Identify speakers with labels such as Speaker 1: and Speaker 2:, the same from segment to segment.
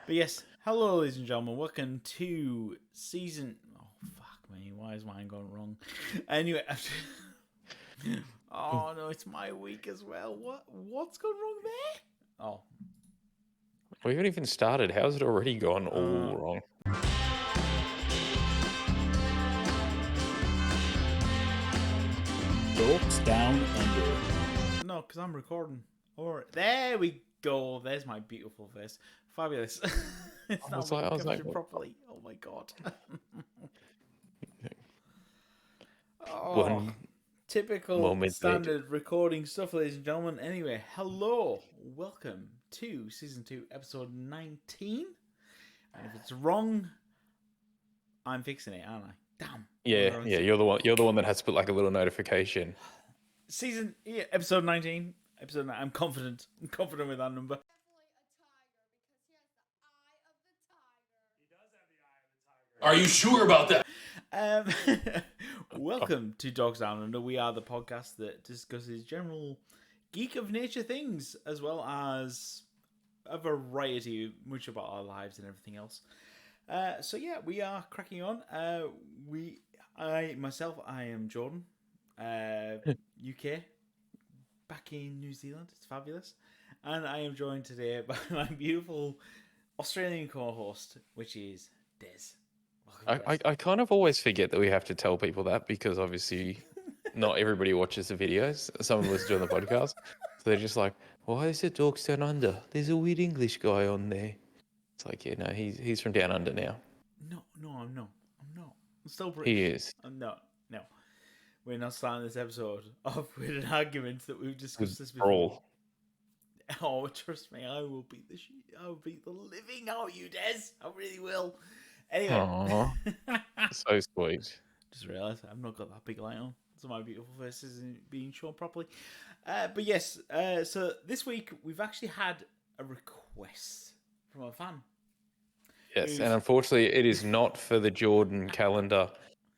Speaker 1: But yes, hello, ladies and gentlemen. Welcome to season. Oh fuck me! Why is mine going wrong? Anyway, oh no, it's my week as well. What's gone wrong there? Oh,
Speaker 2: We haven't even started. How's it already gone all wrong?
Speaker 3: Dorks down under.
Speaker 1: no, because I'm recording. Or there we go. There's my beautiful face. Fabulous. It's
Speaker 2: I
Speaker 1: not
Speaker 2: was
Speaker 1: being
Speaker 2: like- I was like,
Speaker 1: captured
Speaker 2: what-
Speaker 1: properly. Oh my god.
Speaker 2: One
Speaker 1: Typical
Speaker 2: moment
Speaker 1: standard recording stuff, ladies and gentlemen. Anyway, hello, welcome to season 2, episode 19. And if it's wrong, I'm fixing it, aren't I? Damn.
Speaker 2: Yeah, you're the one. You're the one that has to put like a little notification.
Speaker 1: Episode 19. I'm confident. I'm confident with that number.
Speaker 3: Are you sure about that?
Speaker 1: Welcome to Dogs Down Under. We are the podcast that discusses general geek of nature things, as well as a variety, much about our lives and everything else. So yeah, we are cracking on. I am Jordan, UK, back in New Zealand. It's fabulous, and I am joined today by my beautiful Australian co-host, which is Dez.
Speaker 2: I kind of always forget that we have to tell people that because obviously not everybody watches the videos. Some listen to the podcast, so they're just like, "Why is it Dorks Down Under? There's a weird English guy on there." It's like, yeah, no, he's from Down Under now.
Speaker 1: No, I'm not. I'm still British.
Speaker 2: He is.
Speaker 1: I'm not. No. We're not starting this episode off with an argument that we've discussed this before.
Speaker 2: Brawl.
Speaker 1: Oh, trust me, I will beat the shit. I will beat the living out of you, Des. I really will. Anyway.
Speaker 2: Aww. So sweet.
Speaker 1: Just realised I've not got that big light on, so my beautiful face isn't being shown properly. But yes, so this week we've actually had a request from a fan.
Speaker 2: Yes, and unfortunately, it is not for the Jordan calendar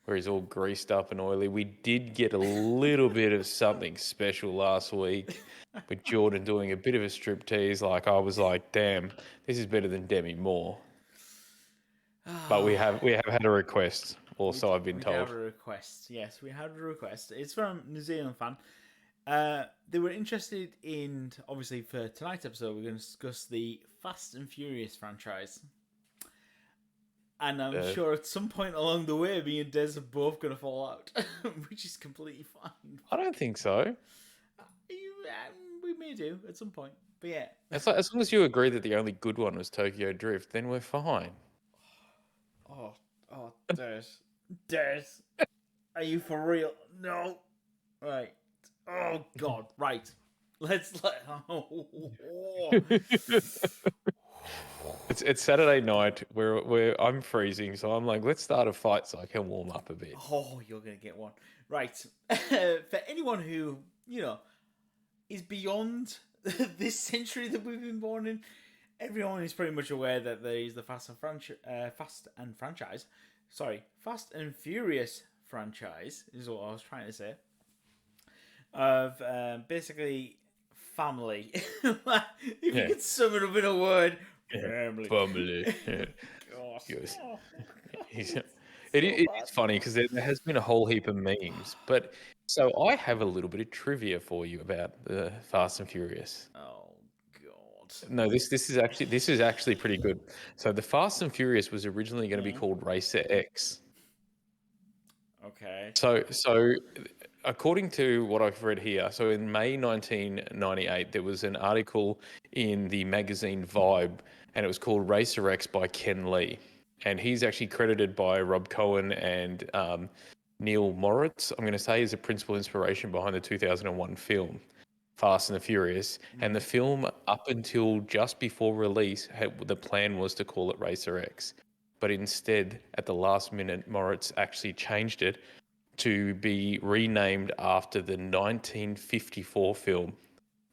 Speaker 2: where he's all greased up and oily. We did get a little bit of something special last week with Jordan doing a bit of a striptease. Like, I was like, damn, this is better than Demi Moore. But we have had a request, also, I've been
Speaker 1: We
Speaker 2: told.
Speaker 1: have a request. Yes, we had a request. It's from a New Zealand fan. They were interested in, obviously, for tonight's episode, we're going to discuss the Fast and Furious franchise. And I'm sure at some point along the way, me and Des are both going to fall out, which is completely fine.
Speaker 2: I don't think so.
Speaker 1: We may do at some point, but yeah.
Speaker 2: It's like, as long as you agree that the only good one was Tokyo Drift, then we're fine.
Speaker 1: Oh, Des, are you for real? No. Right. Oh God. Right. Let's let. Oh.
Speaker 2: It's Saturday night. I'm freezing, so I'm like, let's start a fight so I can warm up a bit.
Speaker 1: Oh, you're gonna get one. Right. For anyone who is beyond this century that we've been born in, everyone is pretty much aware that there is the Fast and Furious franchise is what I was trying to say. Of basically family. If you could sum it up in a word, family.
Speaker 2: Yeah. Yes. It's funny because there has been a whole heap of memes, but so I have a little bit of trivia for you about the Fast and Furious.
Speaker 1: Oh God!
Speaker 2: No, this is actually pretty good. So the Fast and Furious was originally going to be called Racer X.
Speaker 1: Okay.
Speaker 2: So according to what I've read here, so in May 1998, there was an article in the magazine Vibe, and it was called Racer X by Ken Lee. And he's actually credited by Rob Cohen and Neil Moritz, I'm going to say, is the principal inspiration behind the 2001 film, Fast and the Furious. And the film, up until just before release, the plan was to call it Racer X. But instead, at the last minute, Moritz actually changed it to be renamed after the 1954 film,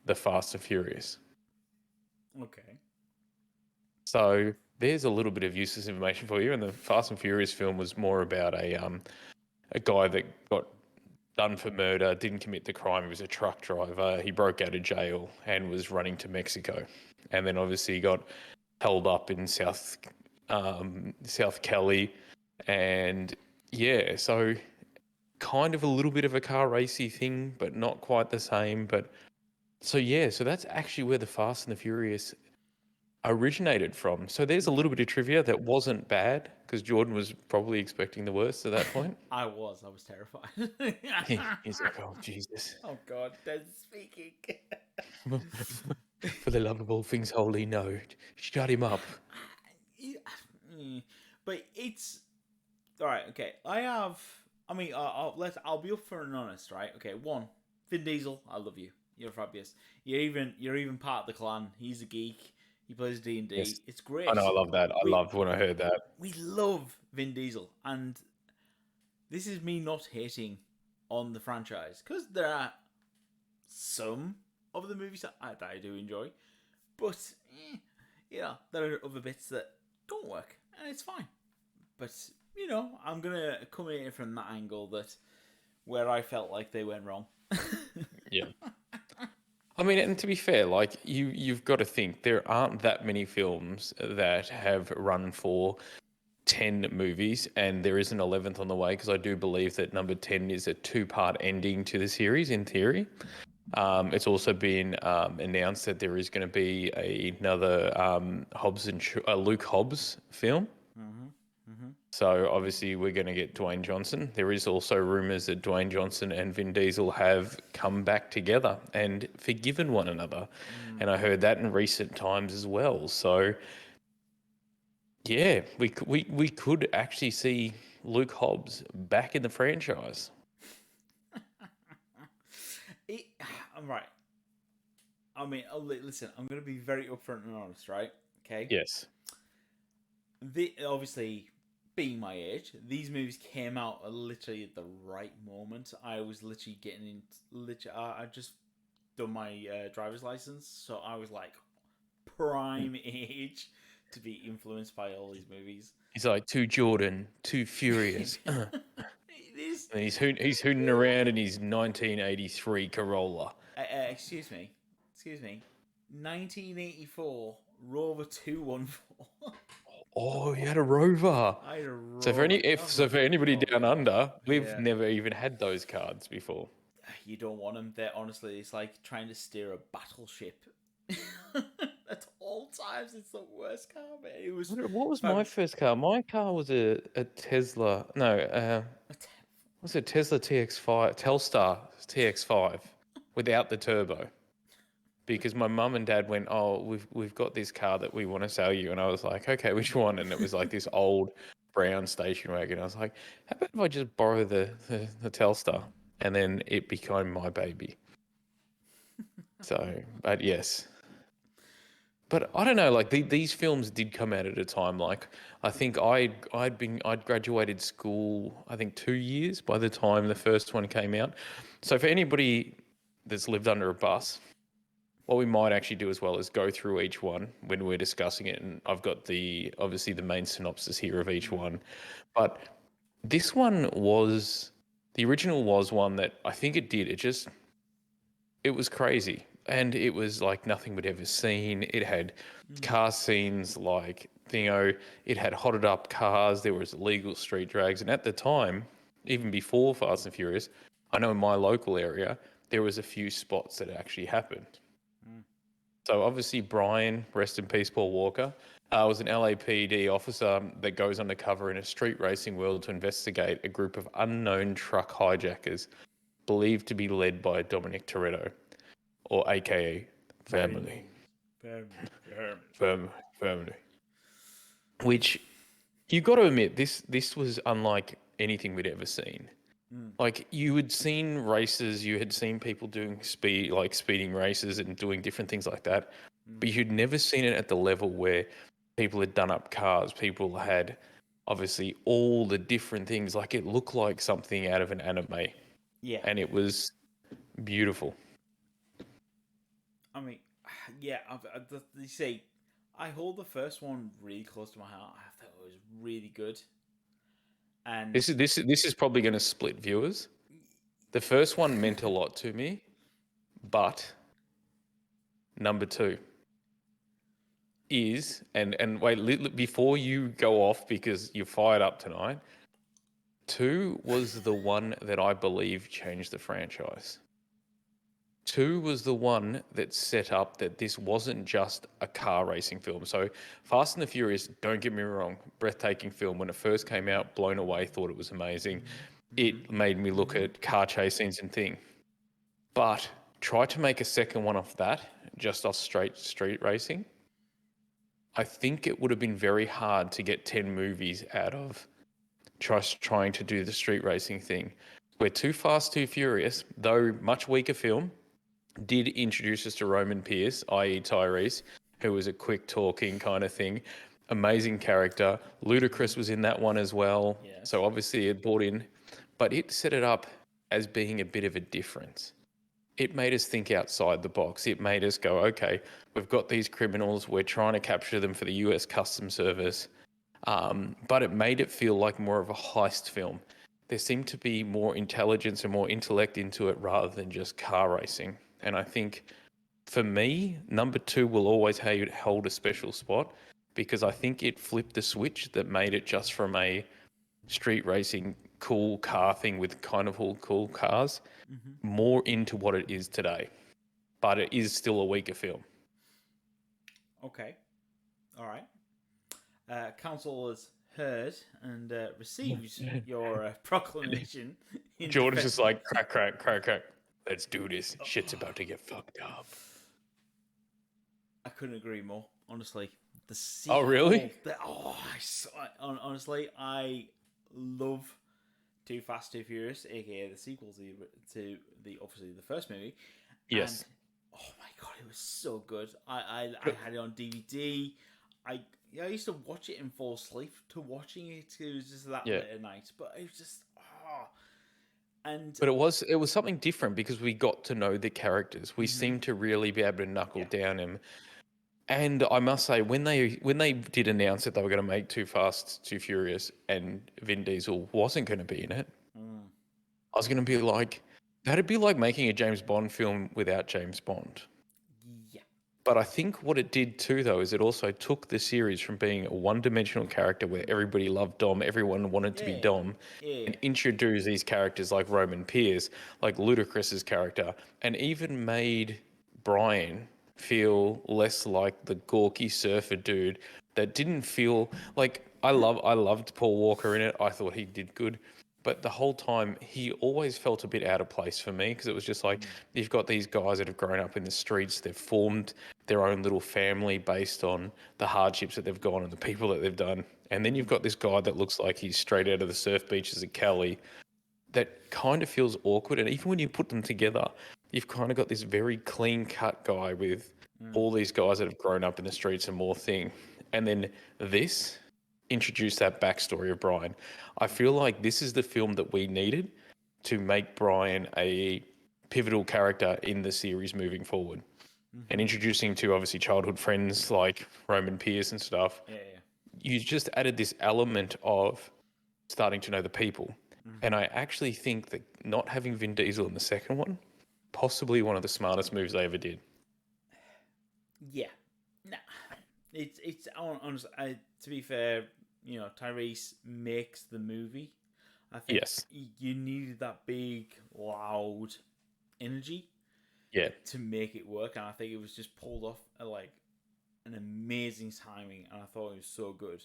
Speaker 2: The Fast and Furious.
Speaker 1: Okay.
Speaker 2: So there's a little bit of useless information for you. And the Fast and Furious film was more about a guy that got done for murder, didn't commit the crime. He was a truck driver. He broke out of jail and was running to Mexico. And then obviously got held up in South Kelly, and yeah, so kind of a little bit of a car racy thing, but not quite the same. But so yeah, so that's actually where the Fast and the Furious originated from. So there's a little bit of trivia that wasn't bad because Jordan was probably expecting the worst at that point.
Speaker 1: I was terrified.
Speaker 2: He's like, oh Jesus.
Speaker 1: Oh God, Des speaking.
Speaker 2: For the love of all things holy, no. Shut him up.
Speaker 1: But it's all right. Okay, I'll be upfront and honest, right? Okay, one, Vin Diesel, I love you. You're fabulous. You're even part of the clan. He's a geek. He plays D&D.
Speaker 2: Yes.
Speaker 1: It's great.
Speaker 2: I know, I love that. I loved when I heard that.
Speaker 1: We love Vin Diesel, and this is me not hating on the franchise because there are some of the movies that I do enjoy, but there are other bits that don't work, and it's fine. But I'm gonna come at it from that angle, that where I felt like they went wrong.
Speaker 2: Yeah. I mean, and to be fair, like you've got to think there aren't that many films that have run for 10 movies, and there is an 11th on the way, because I do believe that number 10 is a 2-part ending to the series in theory. It's also been announced that there is going to be another Luke Hobbs film. So obviously we're going to get Dwayne Johnson. There is also rumours that Dwayne Johnson and Vin Diesel have come back together and forgiven one another. And I heard that in recent times as well. So yeah, we could actually see Luke Hobbs back in the franchise.
Speaker 1: I'm right. I mean, listen, I'm going to be very upfront and honest, right? Okay?
Speaker 2: Yes.
Speaker 1: Obviously, being my age, these movies came out literally at the right moment. I was literally getting into... I just done my driver's license, so I was like prime age to be influenced by all these movies.
Speaker 2: He's like, too Jordan, too furious.
Speaker 1: It is.
Speaker 2: And he's hooting around in his 1983 Corolla.
Speaker 1: Excuse me. 1984 Rover 214.
Speaker 2: Oh, he had a Rover.
Speaker 1: I had a Rover.
Speaker 2: So for anybody down under, we've never even had those cards before.
Speaker 1: You don't want them. They're honestly, it's like trying to steer a battleship. At all times, it's the worst car. But it was.
Speaker 2: What was my first car? My car was a Tesla. No, was it Tesla TX5? Telstar TX5 without the turbo. Because my mum and dad went, oh, we've got this car that we want to sell you, and I was like, okay, which one? And it was like this old brown station wagon. I was like, how about if I just borrow the Telstar? And then it became my baby. So, but yes. But I don't know, like these films did come out at a time. Like I think I'd graduated school, I think 2 years by the time the first one came out. So for anybody that's lived under a bus, what we might actually do as well is go through each one when we're discussing it. And I've got obviously the main synopsis here of each one. But this one the original was one that I think it was crazy. And it was like nothing we'd ever seen. It had car scenes like, it had hotted up cars. There was illegal street drags. And at the time, even before Fast and Furious, I know in my local area, there was a few spots that actually happened. So obviously Brian, rest in peace, Paul Walker, was an LAPD officer that goes undercover in a street racing world to investigate a group of unknown truck hijackers believed to be led by Dominic Toretto, or AKA Family. Family. Which, you got to admit, this was unlike anything we'd ever seen. Like, you had seen races, you had seen people doing speeding races and doing different things like that, but you'd never seen it at the level where people had done up cars. People had, obviously, all the different things. Like, it looked like something out of an anime.
Speaker 1: Yeah.
Speaker 2: And it was beautiful.
Speaker 1: I mean, yeah, you see, I hold the first one really close to my heart. I thought it was really good. And
Speaker 2: This is probably going to split viewers. The first one meant a lot to me, but number 2. is, and wait, before you go off because you're fired up tonight, 2 was the one that I believe changed the franchise. 2 was the one that set up that this wasn't just a car racing film. So Fast and the Furious, don't get me wrong, breathtaking film. When it first came out, blown away, thought it was amazing. It made me look at car chase scenes and thing. But try to make a second one off that, just off straight street racing. I think it would have been very hard to get 10 movies out of just trying to do the street racing thing. Where Too Fast, Too Furious, though much weaker film, did introduce us to Roman Pierce, i.e. Tyrese, who was a quick talking kind of thing. Amazing character. Ludacris was in that one as well.
Speaker 1: Yes.
Speaker 2: So obviously it brought in, but it set it up as being a bit of a difference. It made us think outside the box. It made us go, okay, we've got these criminals. We're trying to capture them for the US Customs Service. But it made it feel like more of a heist film. There seemed to be more intelligence and more intellect into it rather than just car racing. And I think for me, number 2 will always hold a special spot because I think it flipped the switch that made it just from a street racing cool car thing with kind of all cool cars more into what it is today. But it is still a weaker film.
Speaker 1: Okay. All right. Council has heard and receives your proclamation.
Speaker 2: Jordan's just like, crack, crack, crack, crack. Let's do this. Shit's about to get fucked up.
Speaker 1: I couldn't agree more, honestly. The sequel,
Speaker 2: Oh, really?
Speaker 1: Honestly, I love Too Fast, Too Furious, aka the sequel to the obviously the first movie.
Speaker 2: Yes.
Speaker 1: And, oh my god, it was so good. I had it on DVD. I used to watch it and fall asleep to watching it. It was just that late at night, but it was just
Speaker 2: But it was something different because we got to know the characters. We seemed to really be able to knuckle down him. And I must say, when they did announce that they were going to make Too Fast, Too Furious, and Vin Diesel wasn't going to be in it, I was going to be like, that'd be like making a James Bond film without James Bond.
Speaker 1: Yeah.
Speaker 2: But I think what it did too, though, is it also took the series from being a one-dimensional character where everybody loved Dom, everyone wanted to be Dom, and introduced these characters like Roman Pierce, like Ludacris's character, and even made Brian feel less like the gawky surfer dude that didn't feel like I loved Paul Walker in it. I thought he did good. But the whole time, he always felt a bit out of place for me because it was just like, you've got these guys that have grown up in the streets. They've formed their own little family based on the hardships that they've gone and the people that they've done. And then you've got this guy that looks like he's straight out of the surf beaches of Cali that kind of feels awkward. And even when you put them together, you've kind of got this very clean-cut guy with all these guys that have grown up in the streets and more thing. And then this introduce that backstory of Brian. I feel like this is the film that we needed to make Brian a pivotal character in the series moving forward. And introducing to obviously childhood friends like Roman Pierce and stuff. You just added this element of starting to know the people. And I actually think that not having Vin Diesel in the second one, possibly one of the smartest moves they ever did.
Speaker 1: Yeah. Nah. It's honestly, to be fair, you know, Tyrese makes the movie. I think you needed that big, loud energy to make it work, and I think it was just pulled off at like an amazing timing, and I thought it was so good.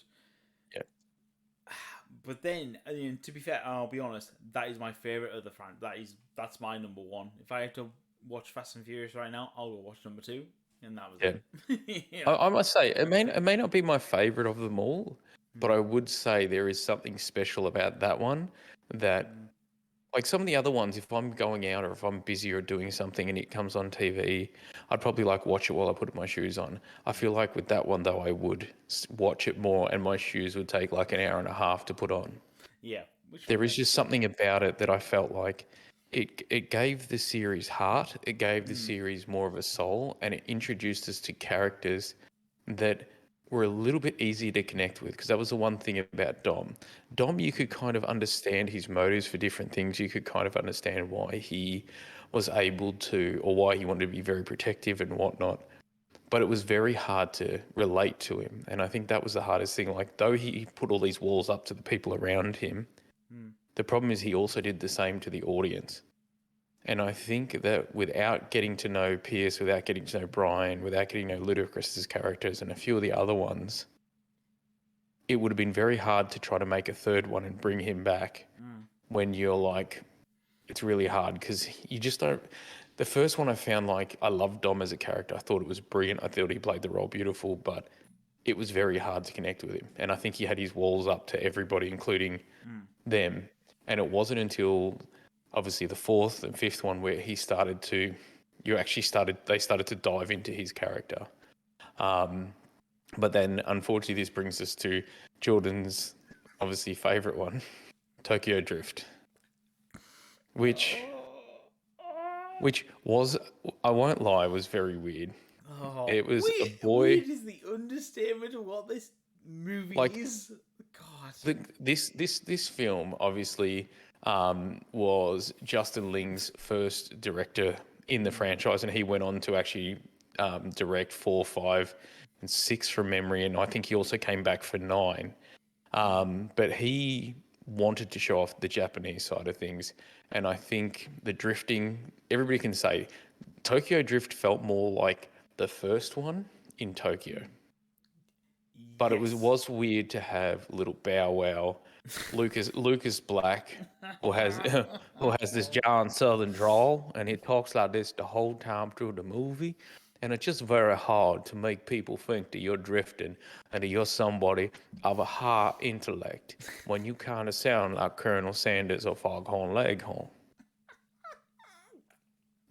Speaker 2: Yeah.
Speaker 1: But then, I mean, to be fair, I'll be honest, that is my favorite of the franchise. That's my number one. If I had to watch Fast and Furious right now, I'll go watch number 2. And that was it. You know?
Speaker 2: I must say, it may not be my favorite of them all, but I would say there is something special about that one that, like some of the other ones, if I'm going out or if I'm busy or doing something and it comes on TV, I'd probably like watch it while I put my shoes on. I feel like with that one though, I would watch it more and my shoes would take like an hour and a half to put on.
Speaker 1: Yeah.
Speaker 2: There is just something about it that I felt like it gave the series heart, it gave the series more of a soul, and it introduced us to characters that were a little bit easier to connect with, because that was the one thing about Dom. Dom, you could kind of understand his motives for different things. You could kind of understand why he was able to, or why he wanted to be very protective and whatnot. but it was very hard to relate to him. And I think that was the hardest thing. Like, though he put all these walls up to the people around him, the problem is he also did the same to the audience. And I think that without getting to know Pierce, without getting to know Brian, without getting to know Ludacris's characters and a few of the other ones, it would have been very hard to try to make a third one and bring him back when you're like, it's really hard because you just don't. The first one I found, like, I loved Dom as a character. I thought it was brilliant. I thought he played the role beautiful, but it was very hard to connect with him. And I think he had his walls up to everybody, including them. And it wasn't until obviously the fourth and fifth one where he started to, they started to dive into his character. But then unfortunately this brings us to Jordan's obviously favorite one, Tokyo Drift, which was, I won't lie, was very weird.
Speaker 1: Oh,
Speaker 2: it was a boy.
Speaker 1: Weird is the understatement of what this movie is. God.
Speaker 2: This film obviously was Justin Ling's first director in the franchise, and he went on to actually direct 4, 5, and 6 from memory, and I think he also came back for 9. But he wanted to show off the Japanese side of things, and I think the drifting, everybody can say Tokyo Drift felt more like the first one in Tokyo. But it was weird to have little Bow Wow, Lucas Black, who has this giant southern drawl, and he talks like this the whole time through the movie, and it's just very hard to make people think that you're drifting and that you're somebody of a high intellect when you kind of sound like Colonel Sanders or Foghorn Leghorn.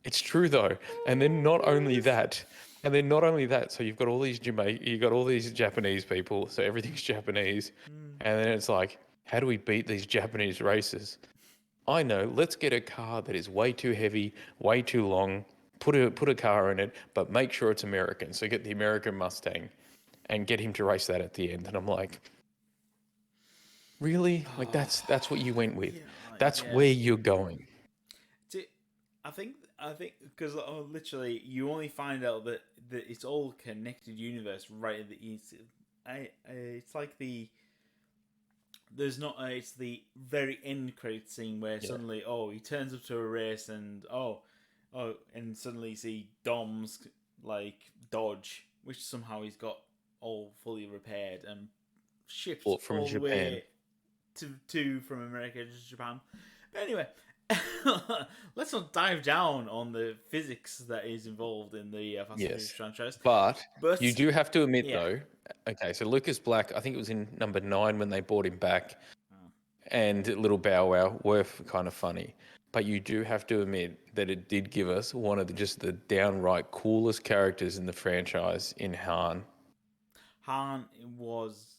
Speaker 2: It's true though, and then not only that. So you've got all these Japanese people, so everything's Japanese, and then it's like, how do we beat these Japanese races? I know, let's get a car that is way too heavy, way too long, put a car in it, but make sure it's American. So get the American Mustang, and get him to race that at the end. And I'm like, really? Like that's what you went with? That's where you're going?
Speaker 1: I think because literally you only find out that it's all connected universe right at the east. It's like it's the very end credit scene where suddenly he turns up to a race and and suddenly you see Dom's like Dodge, which somehow he's got all fully repaired and shipped
Speaker 2: from
Speaker 1: all
Speaker 2: Japan.
Speaker 1: the way to from America to Japan. But anyway. Let's not dive down on the physics that is involved in the Fast and Furious franchise.
Speaker 2: But you do have to admit, though, okay, so Lucas Black, I think it was in number 9 when they brought him back, and Little Bow Wow were kind of funny. But you do have to admit that it did give us one of the downright coolest characters in the franchise in Han.
Speaker 1: Han was...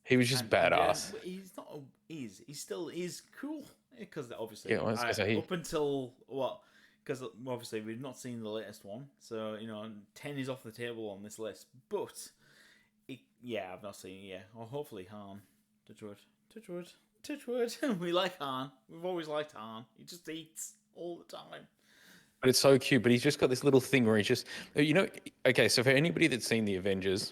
Speaker 2: He was just badass.
Speaker 1: Yeah, he's not... He still is cool. Because obviously,
Speaker 2: up
Speaker 1: until what? Because obviously we've not seen the latest one, so 10 is off the table on this list. But I've not seen it. Yeah, or hopefully Han. Touch wood. We like Han. We've always liked Han. He just eats all the time.
Speaker 2: But it's so cute. But he's just got this little thing where he just, okay. So for anybody that's seen the Avengers.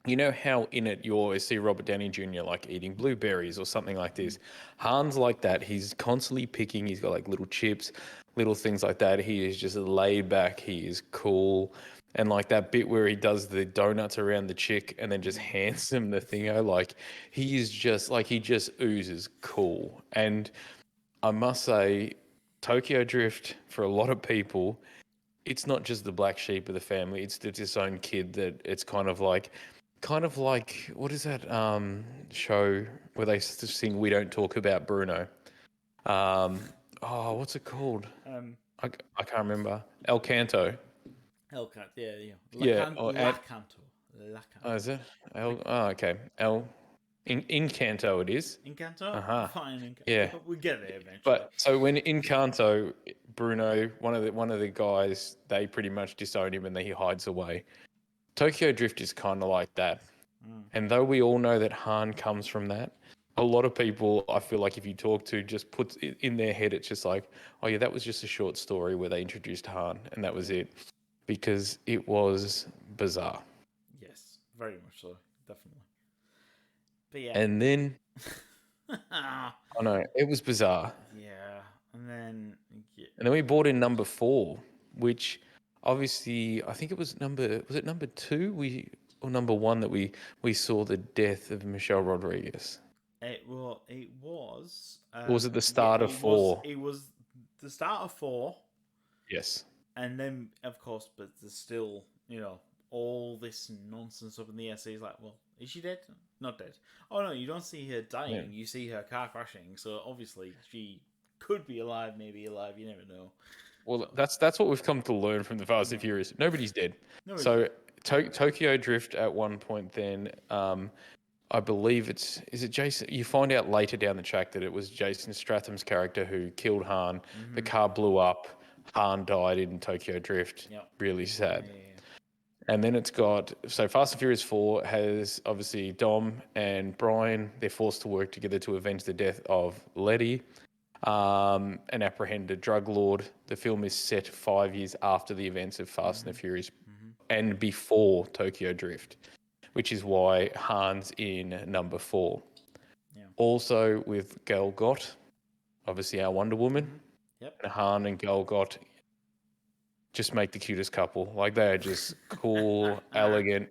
Speaker 2: You know how in it you always see Robert Downey Jr. like eating blueberries or something like this. Han's like that. He's constantly picking. He's got like little chips, little things like that. He is just laid back. He is cool. And like that bit where he does the donuts around the chick and then just hands him the thingo. Like he is just like, he just oozes cool. And I must say, Tokyo Drift for a lot of people, it's not just the black sheep of the family. It's its own kid that it's kind of like, what is that show where they sing "We Don't Talk About Bruno"? What's it called? I can't remember. El Canto.
Speaker 1: El Canto,
Speaker 2: yeah.
Speaker 1: La Canto.
Speaker 2: Oh, is it? Okay. Encanto it is.
Speaker 1: Encanto? Fine, Encanto.
Speaker 2: Yeah.
Speaker 1: We'll get there eventually.
Speaker 2: But so when Encanto, Bruno, one of the guys, they pretty much disown him and then he hides away. Tokyo Drift is kind of like that. And though we all know that Han comes from that, a lot of people, I feel like if you talk to, just puts it in their head, it's just like, oh yeah, that was just a short story where they introduced Han and that was it. Because it was bizarre.
Speaker 1: Yes, very much so, definitely. But yeah,
Speaker 2: And then, I know, it was bizarre.
Speaker 1: yeah, and then
Speaker 2: And then we brought in number 4, which obviously, I think it was number 2 or number 1 that we saw the death of Michelle Rodriguez?
Speaker 1: it was.
Speaker 2: Or was it the
Speaker 1: Yeah,
Speaker 2: start of 4?
Speaker 1: It was the start of 4,
Speaker 2: Yes.
Speaker 1: and then of course, but there's still all this nonsense up in the air. So he's like, well, is she dead? Not dead. Oh no, you don't see her dying.
Speaker 2: Yeah.
Speaker 1: You see her car crashing. So obviously she could be alive, maybe alive. You never know.
Speaker 2: Well, that's what we've come to learn from the Fast and Furious. Nobody's dead.
Speaker 1: Nobody's
Speaker 2: Tokyo Drift at one point then, I believe is it Jason? You find out later down the track that it was Jason Statham's character who killed Han. The car blew up. Han died in Tokyo Drift.
Speaker 1: Yep.
Speaker 2: Really sad.
Speaker 1: Yeah.
Speaker 2: And then it's got, so Fast and Furious 4 has obviously Dom and Brian. They're forced to work together to avenge the death of Letty, an apprehended drug lord. The film is set 5 years after the events of Fast and the Furious and before Tokyo Drift, which is why Han's in number 4.
Speaker 1: Yeah.
Speaker 2: Also with Gal Gadot, obviously our Wonder Woman.
Speaker 1: Yep.
Speaker 2: And Han and Gal Gadot just make the cutest couple. Like, they are just cool, elegant,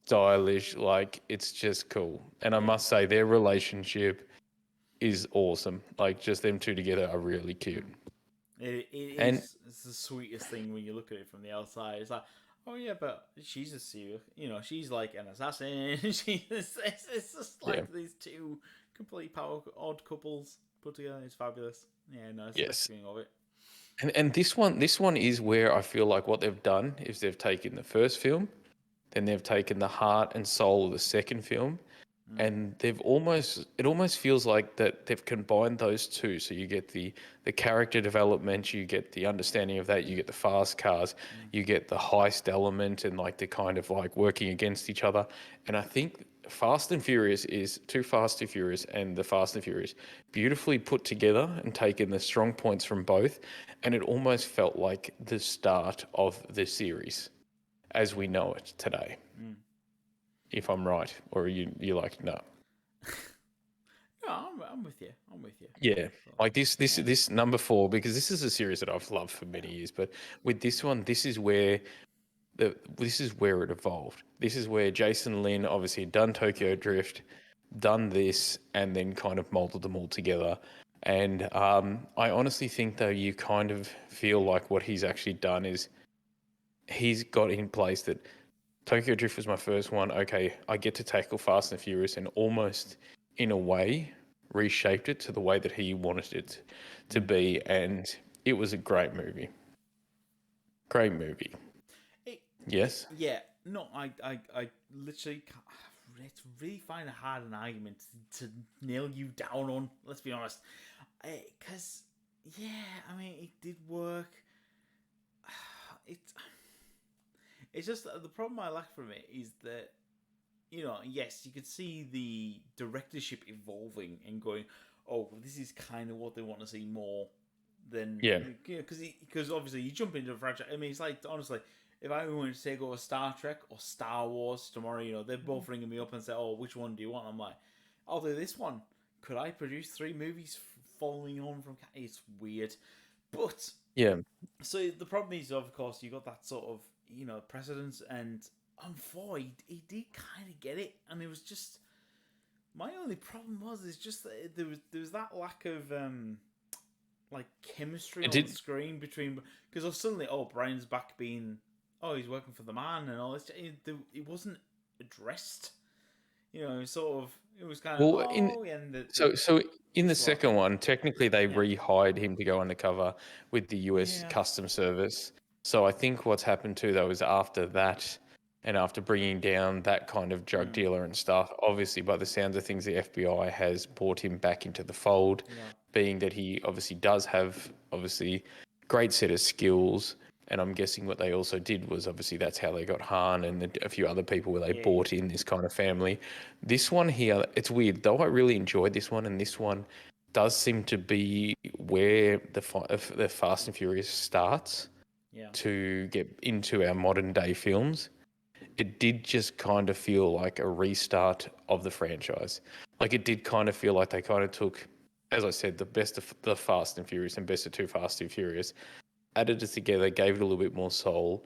Speaker 2: stylish. Like, it's just cool. And I must say, their relationship is awesome. Like, just them two together are really cute.
Speaker 1: It's the sweetest thing when you look at it from the outside. It's like, oh yeah, but she's a serial. She's like an assassin. It's just like these two complete power odd couples put together. It's fabulous. Yeah, no, it's the best thing of it.
Speaker 2: And this one is where I feel like what they've done is they've taken the first film, then they've taken the heart and soul of the second film, and it almost feels like that they've combined those two. So you get the character development, you get the understanding of that, you get the fast cars, you get the heist element, and like the kind of like working against each other. And I think Fast and Furious is Too Fast, Too Furious and the Fast and Furious beautifully put together and taken the strong points from both, and it almost felt like the start of the series as we know it today. If I'm right, or you like no?
Speaker 1: No, I'm with you. I'm with you.
Speaker 2: Yeah, like this number 4, because this is a series that I've loved for many years, but with this one, this is where it evolved. This is where Jason Lin obviously had done Tokyo Drift, done this, and then kind of molded them all together. And I honestly think, though, you kind of feel like what he's actually done is he's got in place that Tokyo Drift was my first one. Okay, I get to tackle Fast and Furious, and almost in a way reshaped it to the way that he wanted it to be. And it was a great movie. Great movie. Yes?
Speaker 1: Yeah. No, I literally can't. It's really find a hard an argument to nail you down on. Let's be honest. Because, I mean, it did work. It's just the problem I like from it is that, yes, you could see the directorship evolving and going, oh, this is kind of what they want to see more than...
Speaker 2: Yeah.
Speaker 1: Because obviously you jump into a franchise. I mean, it's like, honestly, if I wanted to say go to Star Trek or Star Wars tomorrow, they're both ringing me up and say, oh, which one do you want? I'm like, I'll do this one. Could I produce 3 movies following on from... It's weird. But...
Speaker 2: Yeah.
Speaker 1: So the problem is, of course, you got that sort of, precedence, and on 4, he did kind of get it, and it was just... My only problem is just that there was that lack of, chemistry on the screen between... Because suddenly, Brian's back being... he's working for the man and all this. It wasn't addressed. Sort of... It was kind of...
Speaker 2: So in the second one, technically they rehired him to go undercover with the US Customs Service. So I think what's happened too, though, is after that, and after bringing down that kind of drug dealer and stuff, obviously by the sounds of things, the FBI has brought him back into the fold, being that he obviously does have great set of skills. And I'm guessing what they also did was obviously that's how they got Han and a few other people where they brought in this kind of family. This one here, it's weird. Though I really enjoyed this one, and this one does seem to be where the Fast and Furious starts to get into our modern day films. it did just kind of feel like a restart of the franchise. Like it did kind of feel like they kind of took, as I said, the best of the Fast and Furious and best of Too Fast, Too Furious, added it together, gave it a little bit more soul,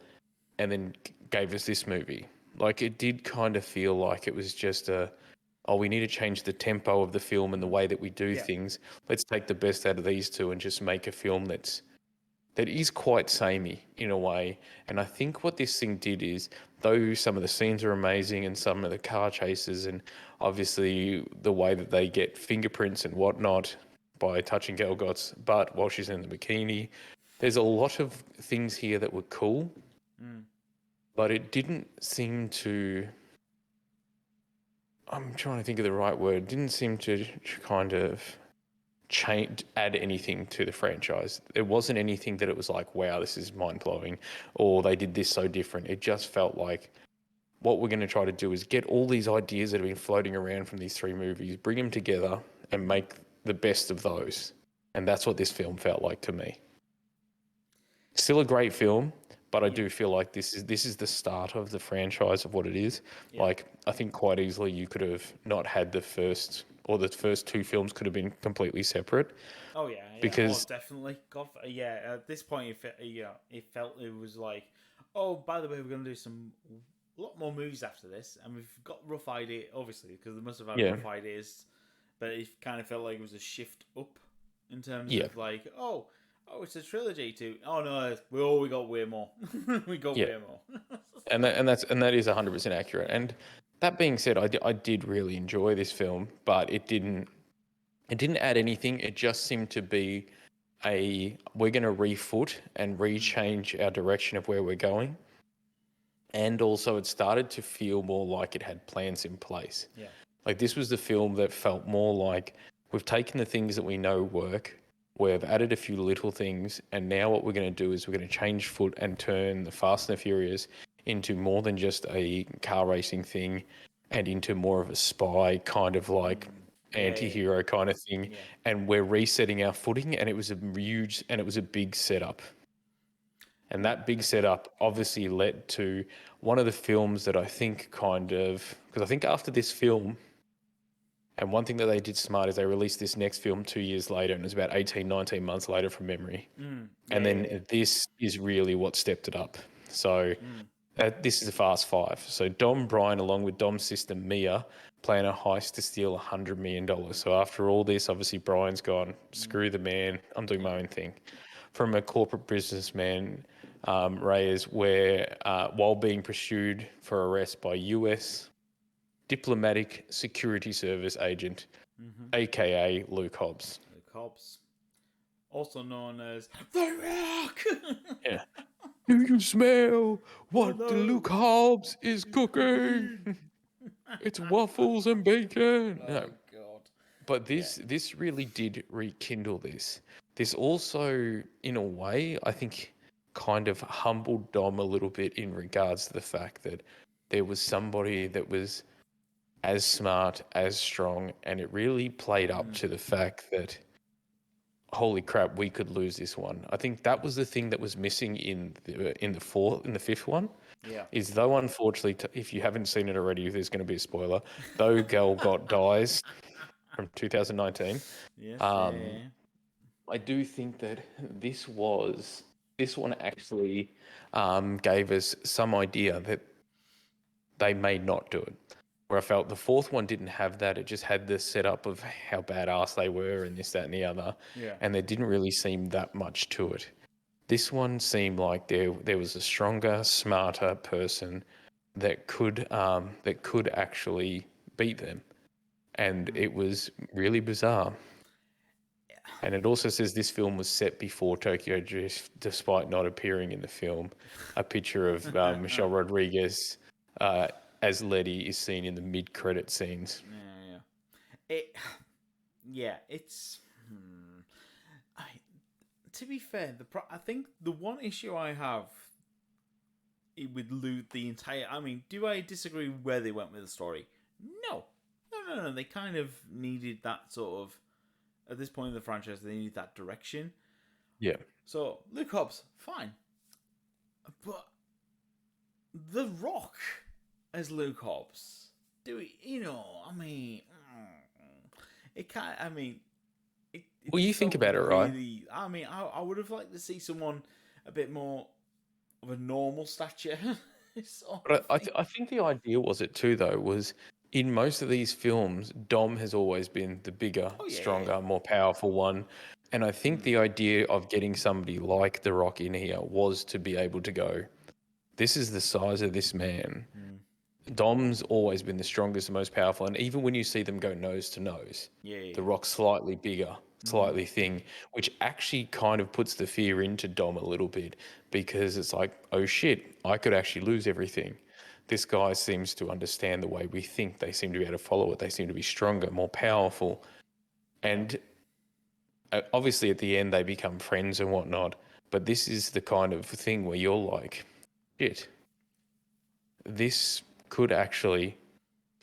Speaker 2: and then gave us this movie. Like it did kind of feel like it was just we need to change the tempo of the film and the way that we do things. Let's take the best out of these two and just make a film that is quite samey in a way. And I think what this thing did is, though some of the scenes are amazing and some of the car chases and obviously the way that they get fingerprints and whatnot by touching Gal Gadot's butt while she's in the bikini, there's a lot of things here that were cool, but it didn't seem to... I'm trying to think of the right word. It didn't seem to kind of add anything to the franchise. There wasn't anything that it was like, wow, this is mind-blowing, or they did this so different. It just felt like what we're going to try to do is get all these ideas that have been floating around from these three movies, bring them together and make the best of those. And that's what this film felt like to me. Still a great film, but I do feel like this is the start of the franchise of what it is. Like, I think quite easily you could have not had the first two films could have been completely separate.
Speaker 1: Oh yeah,
Speaker 2: because
Speaker 1: definitely. God, yeah. At this point, it felt it was like, oh, by the way, we're going to do a lot more movies after this, and we've got rough idea, obviously, because they must have had rough ideas, but it kind of felt like it was a shift up in terms of like, oh, it's a trilogy too. Oh no, we got way more. We got way more.
Speaker 2: and that is 100% accurate. And that being said, I did really enjoy this film, but it didn't add anything. It just seemed to be we're going to refoot and rechange our direction of where we're going. And also it started to feel more like it had plans in place.
Speaker 1: Yeah.
Speaker 2: Like this was the film that felt more like we've taken the things that we know work, we've added a few little things, and now what we're going to do is we're going to change foot and turn the Fast and the Furious into more than just a car racing thing and into more of a spy kind of like anti-hero kind of thing. Yeah. And we're resetting our footing, and it was a big setup. And that big setup obviously led to one of the films that I think because I think after this film, and one thing that they did smart is they released this next film 2 years later, and it was about 18, 19 months later from memory. This is really what stepped it up. So this is a Fast Five. So Dom Bryan, along with Dom's sister Mia, plan a heist to steal $100 million. So after all this, obviously Bryan's gone, screw the man, I'm doing my own thing. From a corporate businessman, Reyes, where while being pursued for arrest by US Diplomatic Security Service agent, aka Luke Hobbs.
Speaker 1: Luke Hobbs, also known as The Rock.
Speaker 2: Yeah. Do you smell what the Luke Hobbs is cooking? It's waffles and bacon.
Speaker 1: Oh,
Speaker 2: no.
Speaker 1: God.
Speaker 2: But this really did rekindle this. This also, in a way, I think kind of humbled Dom a little bit in regards to the fact that there was somebody that was as smart, as strong, and it really played up to the fact that, holy crap, we could lose this one. I think that was the thing that was missing in the fifth one.
Speaker 1: Yeah.
Speaker 2: Is though unfortunately, if you haven't seen it already, there's going to be a spoiler. Though Gal Gadot dies from 2019.
Speaker 1: Yes.
Speaker 2: I do think that this one actually gave us some idea that they may not do it. Where I felt the fourth one didn't have that. It just had the setup of how badass they were and this, that, and the other.
Speaker 1: Yeah.
Speaker 2: And there didn't really seem that much to it. This one seemed like there was a stronger, smarter person that could actually beat them. And it was really bizarre. Yeah. And it also says this film was set before Tokyo Drift, despite not appearing in the film. A picture of Michelle Rodriguez as Letty is seen in the mid-credit scenes.
Speaker 1: It's... to be fair, I think the one issue I have with the entire... I mean, do I disagree where they went with the story? No. They kind of needed that sort of... At this point in the franchise, they needed that direction.
Speaker 2: Yeah.
Speaker 1: So, Luke Hobbs, fine. But The Rock as Luke Hobbs. Do we, I mean, it can't. I mean, it
Speaker 2: Well, you
Speaker 1: just
Speaker 2: think
Speaker 1: felt
Speaker 2: about it, right?
Speaker 1: really. I mean, I would have liked to see someone a bit more of a normal stature. sort
Speaker 2: But
Speaker 1: of thing.
Speaker 2: I think the idea was it too, though, was in most of these films, Dom has always been the bigger,
Speaker 1: Oh yeah.
Speaker 2: stronger, more powerful one. And I think the idea of getting somebody like The Rock in here was to be able to go, this is the size of this man. Dom's always been the strongest and most powerful. And even when you see them go nose to nose,
Speaker 1: Yeah.
Speaker 2: The Rock's slightly bigger, slightly thin, which actually kind of puts the fear into Dom a little bit because it's like, oh shit, I could actually lose everything. This guy seems to understand the way we think. They seem to be able to follow it. They seem to be stronger, more powerful. And obviously at the end they become friends and whatnot. But this is the kind of thing where you're like, shit, this could actually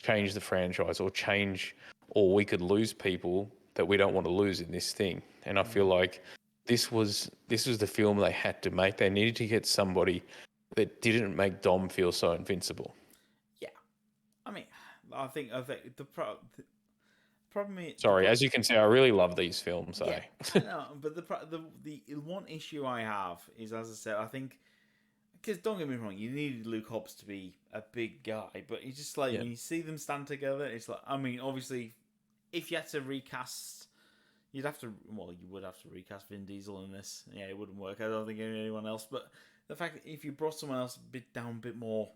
Speaker 2: change the franchise or we could lose people that we don't want to lose in this thing. And I feel like this was the film they had to make. They needed to get somebody that didn't make Dom feel so invincible.
Speaker 1: Yeah. I mean, I think the problem is.
Speaker 2: Sorry, as you can see, I really love these films.
Speaker 1: Yeah,
Speaker 2: Eh?
Speaker 1: I know, but the one issue I have is, as I said, I think because don't get me wrong, you needed Luke Hobbs to be a big guy, but it's just like
Speaker 2: Yeah.
Speaker 1: when you see them stand together, it's like, I mean, obviously, if you had to recast, you would have to recast Vin Diesel in this. Yeah, it wouldn't work. I don't think anyone else. But the fact that if you brought someone else a bit more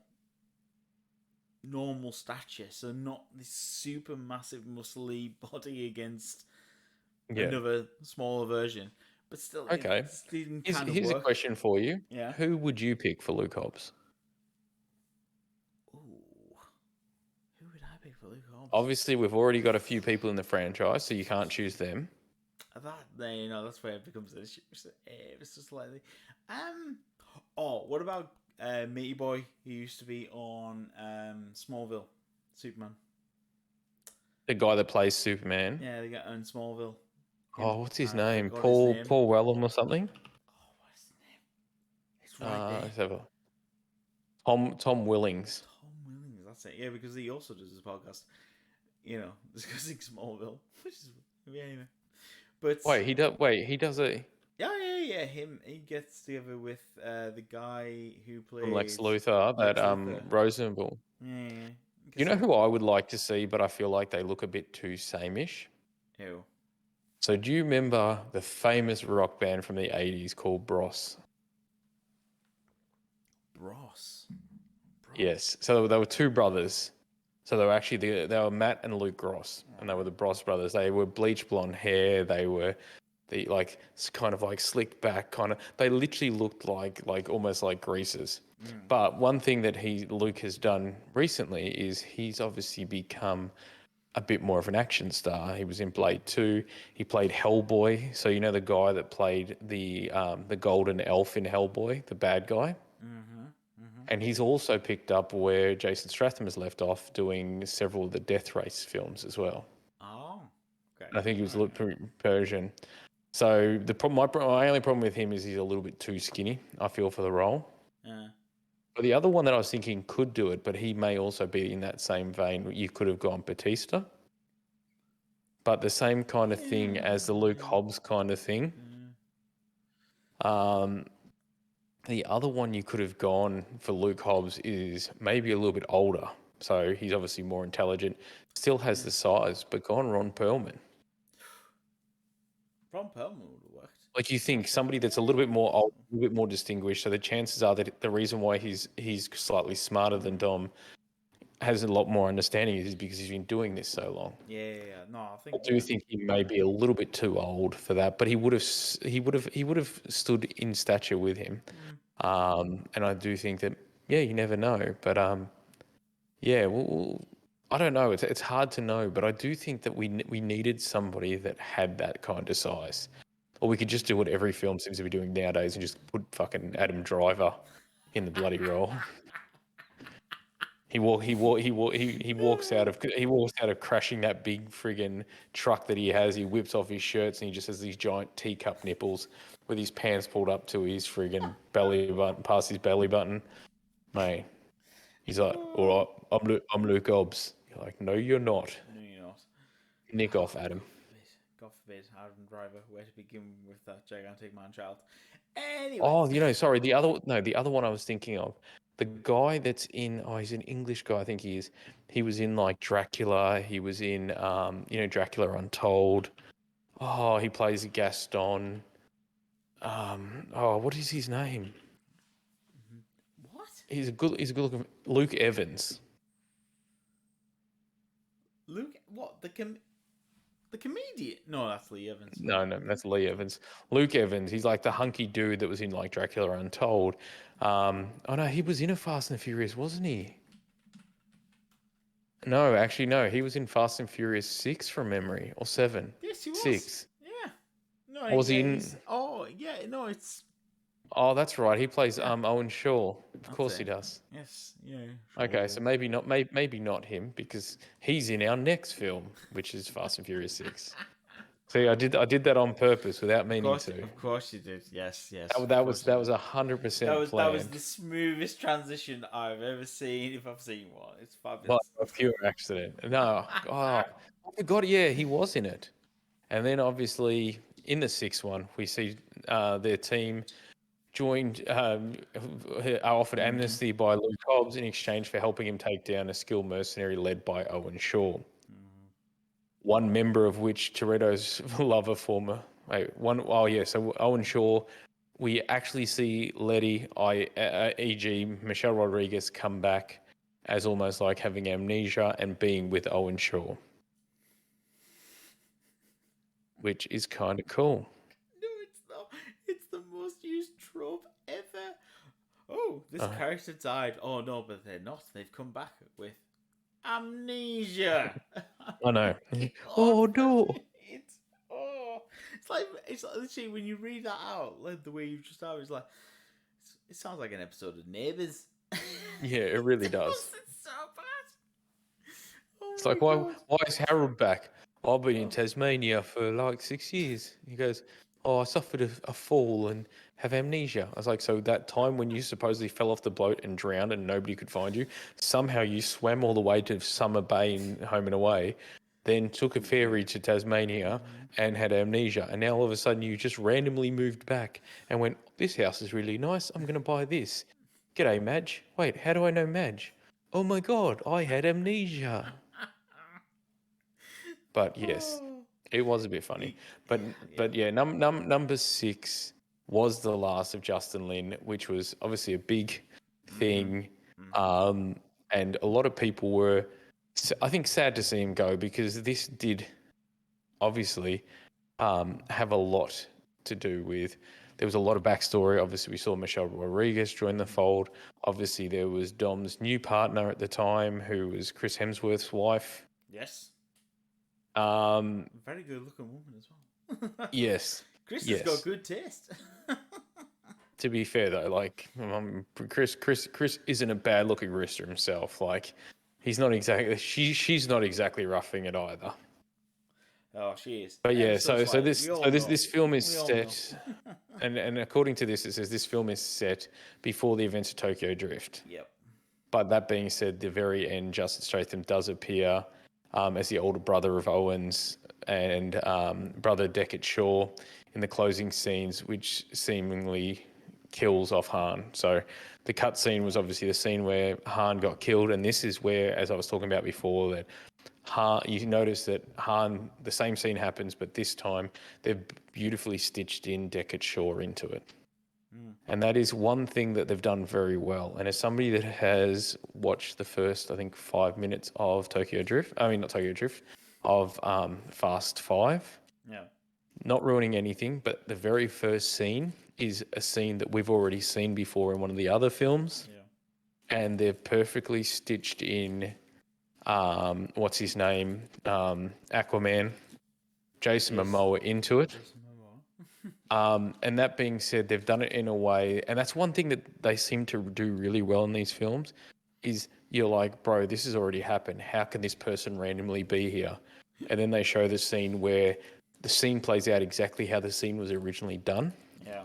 Speaker 1: normal stature, so not this super massive muscly body against
Speaker 2: Yeah.
Speaker 1: another smaller version, but still,
Speaker 2: Okay.
Speaker 1: it didn't kind of
Speaker 2: Here's a
Speaker 1: work.
Speaker 2: question for you.
Speaker 1: Yeah.
Speaker 2: Who would you pick for Luke Hobbs?
Speaker 1: Ooh. Who would I pick for Luke Hobbs?
Speaker 2: Obviously, we've already got a few people in the franchise, so you can't choose them.
Speaker 1: That's where it becomes an issue. It's just slightly. What about Meaty Boy, who used to be on Smallville, Superman?
Speaker 2: The guy that plays Superman.
Speaker 1: Yeah, they got on Smallville.
Speaker 2: Oh, what's his
Speaker 1: I
Speaker 2: name?
Speaker 1: forgot his name.
Speaker 2: Paul Wellham or something?
Speaker 1: Oh, what's his name? It's right there.
Speaker 2: Let's have a Tom Willings.
Speaker 1: Tom Willings, that's it. Yeah, because he also does his podcast. Discussing Smallville, which is anyway. But
Speaker 2: He does a
Speaker 1: yeah. He gets together with the guy who plays
Speaker 2: Lex Luthor, that
Speaker 1: Luthor.
Speaker 2: Rosenbaum.
Speaker 1: Yeah.
Speaker 2: You know who I would like to see, but I feel like they look a bit too sameish.
Speaker 1: Who?
Speaker 2: So do you remember the famous rock band from the 80s called Bros?
Speaker 1: Bros.
Speaker 2: Yes. So they were two brothers. So they were actually they were Matt and Luke Gross, and they were the Bros brothers. They were bleach blonde hair. They were kind of like slicked back, kind of. They literally looked like almost like greasers. But one thing that Luke has done recently is he's obviously become a bit more of an action star. He was in Blade 2. He played Hellboy. So you know the guy that played the golden elf in Hellboy, the bad guy. And he's also picked up where Jason Statham has left off, doing several of the Death Race films as well.
Speaker 1: Oh, okay.
Speaker 2: And I think he was Persian. So my only problem with him is he's a little bit too skinny, I feel, for the role.
Speaker 1: Yeah.
Speaker 2: But the other one that I was thinking could do it, but he may also be in that same vein. You could have gone Batista. But the same kind of thing as the Luke Hobbs kind of thing. The other one you could have gone for Luke Hobbs is maybe a little bit older. So he's obviously more intelligent, still has the size, but gone Ron Perlman.
Speaker 1: Ron Perlman would have worked.
Speaker 2: Like you think somebody that's a little bit more old, a little bit more distinguished. So the chances are that the reason why he's slightly smarter than Dom, has a lot more understanding is because he's been doing this so long.
Speaker 1: Yeah. No,
Speaker 2: I do think he may be a little bit too old for that, but he would have stood in stature with him. And I do think that you never know, but well, I don't know. It's hard to know, but I do think that we needed somebody that had that kind of size, or we could just do what every film seems to be doing nowadays and just put fucking Adam Driver in the bloody role. He walks out of crashing that big friggin' truck that he has. He whips off his shirts and he just has these giant teacup nipples with his pants pulled up to his friggin' belly button, past his belly button, mate. He's like, all right, I'm Luke Hobbs. You're like, no, you're not.
Speaker 1: No, you're not.
Speaker 2: Nick off, Adam.
Speaker 1: God forbid, Adam Driver, where to begin with that gigantic man-child. Anyway.
Speaker 2: Oh, sorry. The other one I was thinking of, the guy that's in. Oh, he's an English guy. I think he is. He was in like Dracula. He was in, Dracula Untold. Oh, he plays Gaston. What is his name?
Speaker 1: What?
Speaker 2: He's a good looking Luke Evans.
Speaker 1: Luke? What? The comedian? No, that's Lee Evans.
Speaker 2: No, that's Lee Evans. Luke Evans. He's like the hunky dude that was in like Dracula Untold. Oh no, he was in a Fast and Furious, wasn't he? No, actually, no. He was in Fast and Furious 6 from memory, or 7.
Speaker 1: Yes, he was.
Speaker 2: 6.
Speaker 1: Yeah. No,
Speaker 2: Or was he in?
Speaker 1: Oh, yeah. No, it's.
Speaker 2: Oh, that's right. He plays
Speaker 1: Yeah.
Speaker 2: Owen Shaw. Of
Speaker 1: That's
Speaker 2: course
Speaker 1: it.
Speaker 2: he does.
Speaker 1: Yes. Yeah.
Speaker 2: Okay, so maybe not. Maybe not him because he's in our next film, which is Fast and Furious 6. See, I did that on purpose without meaning to.
Speaker 1: Of course you did. Yes.
Speaker 2: That was 100% planned.
Speaker 1: That was the smoothest transition I've ever seen. If I've seen one, it's
Speaker 2: By
Speaker 1: fabulous.
Speaker 2: a pure accident. No, I forgot. Yeah, he was in it. And then obviously in the 6th one, we see their team joined, are offered amnesty by Luke Hobbs in exchange for helping him take down a skilled mercenary led by Owen Shaw. One member of which Toretto's lover former. So Owen Shaw, we actually see Letty, e.g. Michelle Rodriguez, come back as almost like having amnesia and being with Owen Shaw, which is kind of cool.
Speaker 1: No, it's not. It's the most used trope ever. Oh, this character died. Oh no, but they're not. They've come back with amnesia.
Speaker 2: I know. Oh no.
Speaker 1: It's like literally when you read that out, like the way you just are, it's like it sounds like an episode of Neighbours.
Speaker 2: Yeah, it really does.
Speaker 1: It's so bad. Oh
Speaker 2: It's
Speaker 1: my
Speaker 2: like, why
Speaker 1: God.
Speaker 2: is Harold back? I've been in Tasmania for like 6 years. He goes, oh, I suffered a fall and have amnesia. I was like, so that time when you supposedly fell off the boat and drowned and nobody could find you, somehow you swam all the way to Summer Bay in Home and Away, then took a ferry to Tasmania and had amnesia. And now all of a sudden you just randomly moved back and went, this house is really nice. I'm going to buy this. G'day, Madge. Wait, how do I know Madge? Oh my God, I had amnesia. But yes, it was a bit funny. But yeah, number 6 was the last of Justin Lin, which was obviously a big thing. And a lot of people were, I think, sad to see him go because this did obviously have a lot to do with. There was a lot of backstory. Obviously, we saw Michelle Rodriguez join the fold. Obviously, there was Dom's new partner at the time, who was Chris Hemsworth's wife.
Speaker 1: Yes.
Speaker 2: Very
Speaker 1: good looking woman as well.
Speaker 2: Yes.
Speaker 1: Chris has got good taste.
Speaker 2: To be fair though, like Chris isn't a bad looking wrister himself. Like he's not exactly she's not exactly roughing it either.
Speaker 1: Oh, she is.
Speaker 2: But yeah, this film is set, and according to this, it says this film is set before the events of Tokyo Drift.
Speaker 1: Yep.
Speaker 2: But that being said, the very end, Justin Statham does appear as the older brother of Owens and brother Deckard Shaw in the closing scenes, which seemingly kills off Han. So the cut scene was obviously the scene where Han got killed, and this is where, as I was talking about before, that Han, you notice that Han, the same scene happens, but this time they've beautifully stitched in Deckard Shaw into it. And that is one thing that they've done very well. And as somebody that has watched the first, I think, 5 minutes of of Fast 5.
Speaker 1: Yeah.
Speaker 2: Not ruining anything, but the very first scene is a scene that we've already seen before in one of the other films.
Speaker 1: Yeah.
Speaker 2: And they've perfectly stitched in, what's his name? Aquaman, Jason Momoa into it. And that being said, they've done it in a way, and that's one thing that they seem to do really well in these films, is you're like, bro, this has already happened. How can this person randomly be here? And then they show the scene where the scene plays out exactly how the scene was originally done.
Speaker 1: Yeah.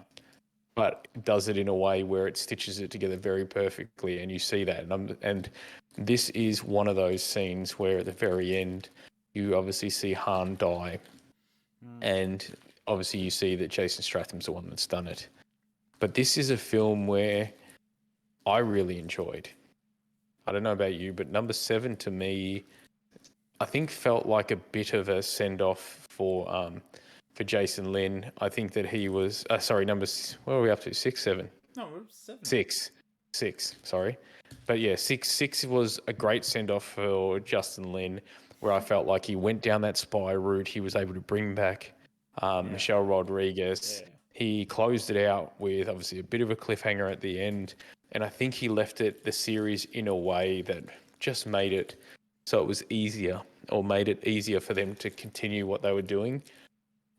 Speaker 2: but does it in a way where it stitches it together very perfectly, and you see that. And this is one of those scenes where at the very end, you obviously see Han die, and obviously you see that Jason Statham's the one that's done it. But this is a film where I really enjoyed. I don't know about you, but number 7 to me, I think felt like a bit of a send off for Jason Lynn. I think that he was what are we up to? 6, 7?
Speaker 1: No, we're 7.
Speaker 2: 6. Sorry, but yeah, six was a great send off for Justin Lin, where I felt like he went down that spy route. He was able to bring back Michelle Rodriguez.
Speaker 1: Yeah.
Speaker 2: He closed it out with obviously a bit of a cliffhanger at the end, and I think he left the series in a way that just made it so it was easier, or made it easier for them to continue what they were doing,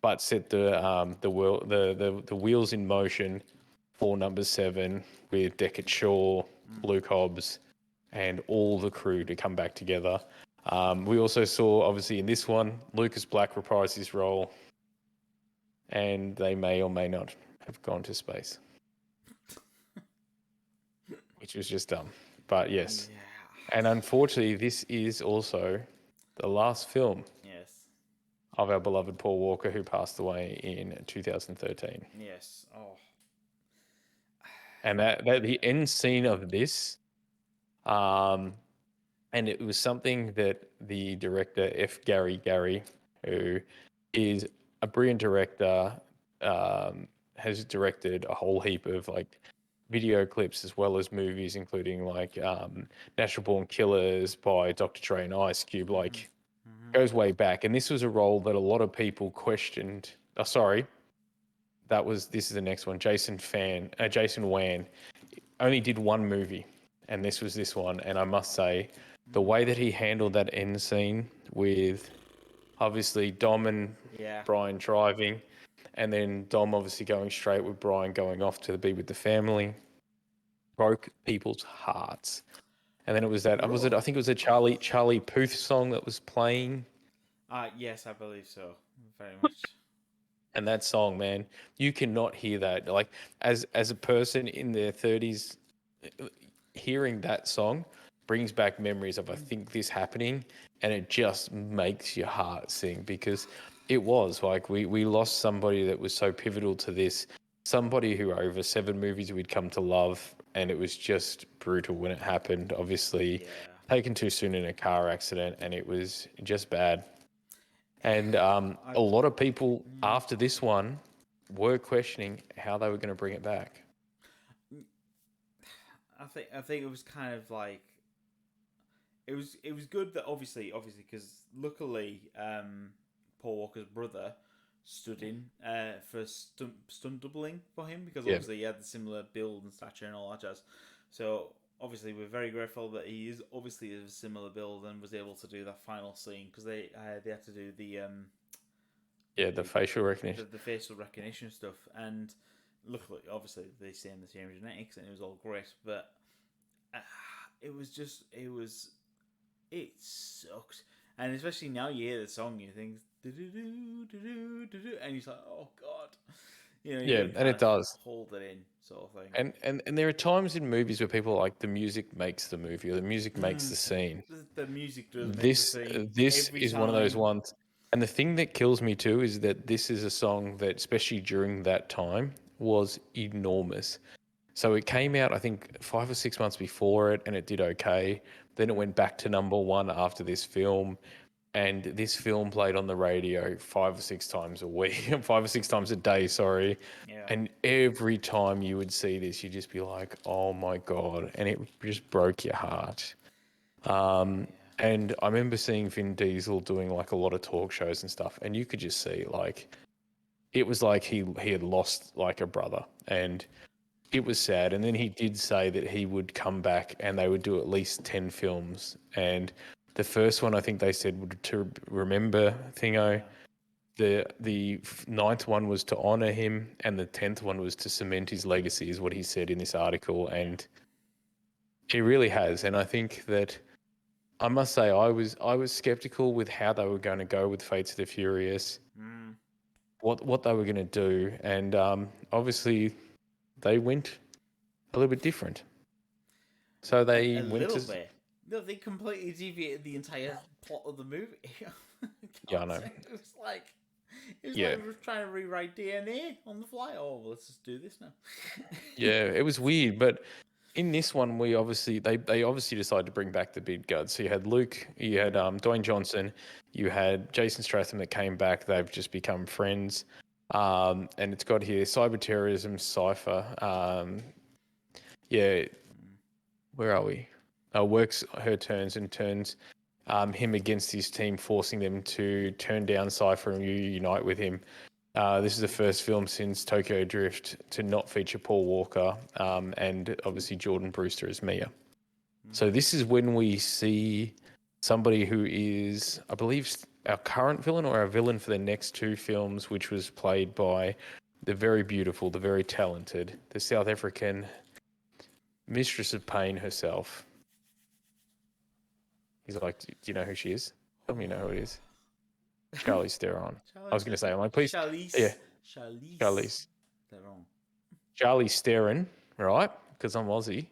Speaker 2: but set the wheels in motion for number 7 with Deckard Shaw, Luke Hobbs, and all the crew to come back together. We also saw, obviously, in this one, Lucas Black reprise his role, and they may or may not have gone to space, which was just dumb. But yes.
Speaker 1: Yeah.
Speaker 2: And unfortunately, this is also the last film
Speaker 1: Yes.
Speaker 2: of our beloved Paul Walker, who passed away in 2013.
Speaker 1: Yes. Oh.
Speaker 2: And that the end scene of this, and it was something that the director F. Gary, who is a brilliant director, has directed a whole heap of like video clips as well as movies, including like Natural Born Killers by Dr. Dre and Ice Cube. Like, goes way back. And this was a role that a lot of people questioned. Oh, sorry. This is the next one. Jason Wan only did one movie, and this was this one. And I must say, the way that he handled that end scene with obviously Dom and Brian driving, and then Dom obviously going straight with Brian going off to be with the family, broke people's hearts. And then it was that, I think it was a Charlie Puth song that was playing.
Speaker 1: Yes, I believe so. Very much.
Speaker 2: And that song, man, you cannot hear that. Like, as a person in their 30s, hearing that song brings back memories of, I think, this happening, and it just makes your heart sing, because it was like we lost somebody that was so pivotal to this, somebody who over 7 movies we'd come to love, and it was just brutal when it happened. Obviously, taken too soon in a car accident, and it was just bad. And a lot of people after this one were questioning how they were going to bring it back.
Speaker 1: I think it was kind of like it was good that obviously because luckily Paul Walker's brother stood in for stunt doubling for him, because obviously he had the similar build and stature and all that jazz. So obviously we're very grateful that he is obviously of a similar build and was able to do that final scene, because they had to do the
Speaker 2: facial recognition,
Speaker 1: the facial recognition stuff, and luckily obviously they stay in the same genetics and it was all great, but it sucked. And especially now you hear the song, you think and you're like, oh god,
Speaker 2: and it does
Speaker 1: hold it in, sort of thing.
Speaker 2: And there are times in movies where people are like, the music makes the movie, or the music makes the scene.
Speaker 1: The music does make
Speaker 2: this
Speaker 1: the scene
Speaker 2: this
Speaker 1: every
Speaker 2: is
Speaker 1: time.
Speaker 2: one of those ones. And the thing that kills me too is that this is a song that, especially during that time, was enormous. So it came out, I think, 5 or 6 months before it, and it did okay. Then it went back to number 1 after this film. And this film played on the radio 5 or 6 times a week, 5 or 6 times a day, sorry.
Speaker 1: Yeah.
Speaker 2: And every time you would see this, you'd just be like, oh my God. And it just broke your heart. And I remember seeing Vin Diesel doing like a lot of talk shows and stuff, and you could just see like, it was like he had lost like a brother, and it was sad. And then he did say that he would come back and they would do at least 10 films. And the first one, I think they said, would to remember Thingo. The 9th one was to honor him, and the 10th one was to cement his legacy, is what he said in this article. And he really has. And I think that, I must say, I was skeptical with how they were going to go with Fates of the Furious, what they were going to do. And obviously they went a little bit different. So they
Speaker 1: A
Speaker 2: went
Speaker 1: little
Speaker 2: to
Speaker 1: bit. No, they completely deviated the entire plot of the movie.
Speaker 2: Yeah, I know.
Speaker 1: It was like
Speaker 2: Yeah.
Speaker 1: we were trying to rewrite DNA on the fly. Oh, well, let's just do this now.
Speaker 2: Yeah, it was weird, but in this one, they obviously decided to bring back the big guns. So you had Luke, you had Dwayne Johnson, you had Jason Statham that came back. They've just become friends, and it's got here cyber terrorism, cipher. Yeah, where are we? Works her turns and turns him against his team, forcing them to turn down Cypher and reunite with him. This is the first film since Tokyo Drift to not feature Paul Walker and obviously Jordan Brewster as Mia. So this is when we see somebody who is, I believe, our current villain or our villain for the next two films, which was played by the very beautiful, the very talented, the South African Mistress of Pain herself. He's like, do you know who she is? Tell me you know who it is. Charlize Theron. I was going to say, I'm like, please. Yeah. Charlize.
Speaker 1: Theron.
Speaker 2: Charlize Theron, right? Because I'm Aussie.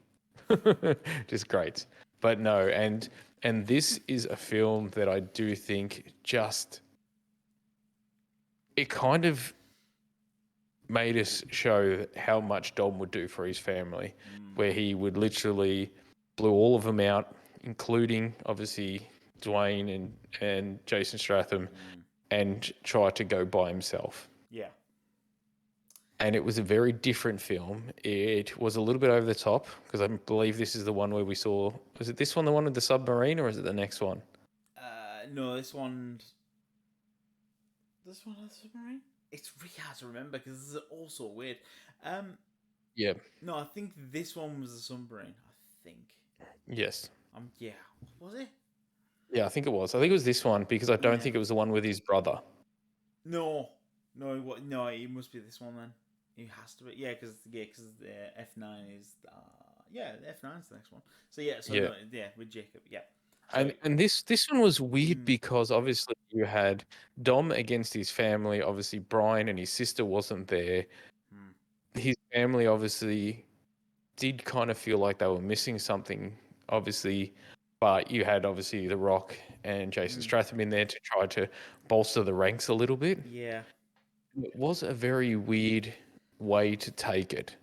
Speaker 2: Just great. But no, and this is a film that I do think it kind of made us show how much Dom would do for his family, where he would literally blew all of them out, including obviously Dwayne and Jason Statham, and try to go by himself.
Speaker 1: Yeah.
Speaker 2: And it was a very different film. It was a little bit over the top because I believe this is the one where we saw. Was it this one, the one with the submarine, or is it the next one?
Speaker 1: No, this one. This one has a submarine. It's really hard to remember because this is also weird.
Speaker 2: Yeah.
Speaker 1: No, I think this one was a submarine. I think.
Speaker 2: Yes.
Speaker 1: Yeah. Was it?
Speaker 2: Yeah, I think it was. I think it was this one because I don't think it was the one with his brother.
Speaker 1: No, it must be this one then. It has to be, because the F9 is the F9 is the next one. So with Jacob, yeah. So,
Speaker 2: And this one was weird because obviously you had Dom against his family. Obviously, Brian and his sister wasn't there. His family obviously did kind of feel like they were missing something, obviously, but you had obviously The Rock and Jason Statham in there to try to bolster the ranks a little bit.
Speaker 1: Yeah.
Speaker 2: It was a very weird way to take it.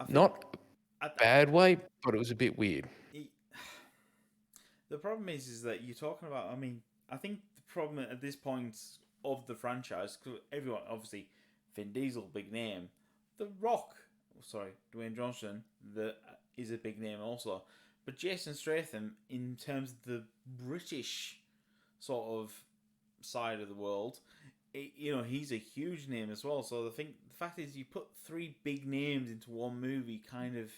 Speaker 2: Not a bad way, but it was a bit weird.
Speaker 1: The problem is that you're talking about. I mean, I think the problem at this point of the franchise, because everyone obviously, Vin Diesel, big name, The Rock, Dwayne Johnson, is a big name also, but Jason Statham, in terms of the British sort of side of the world, he's a huge name as well. So the fact is, you put three big names into one movie, kind of.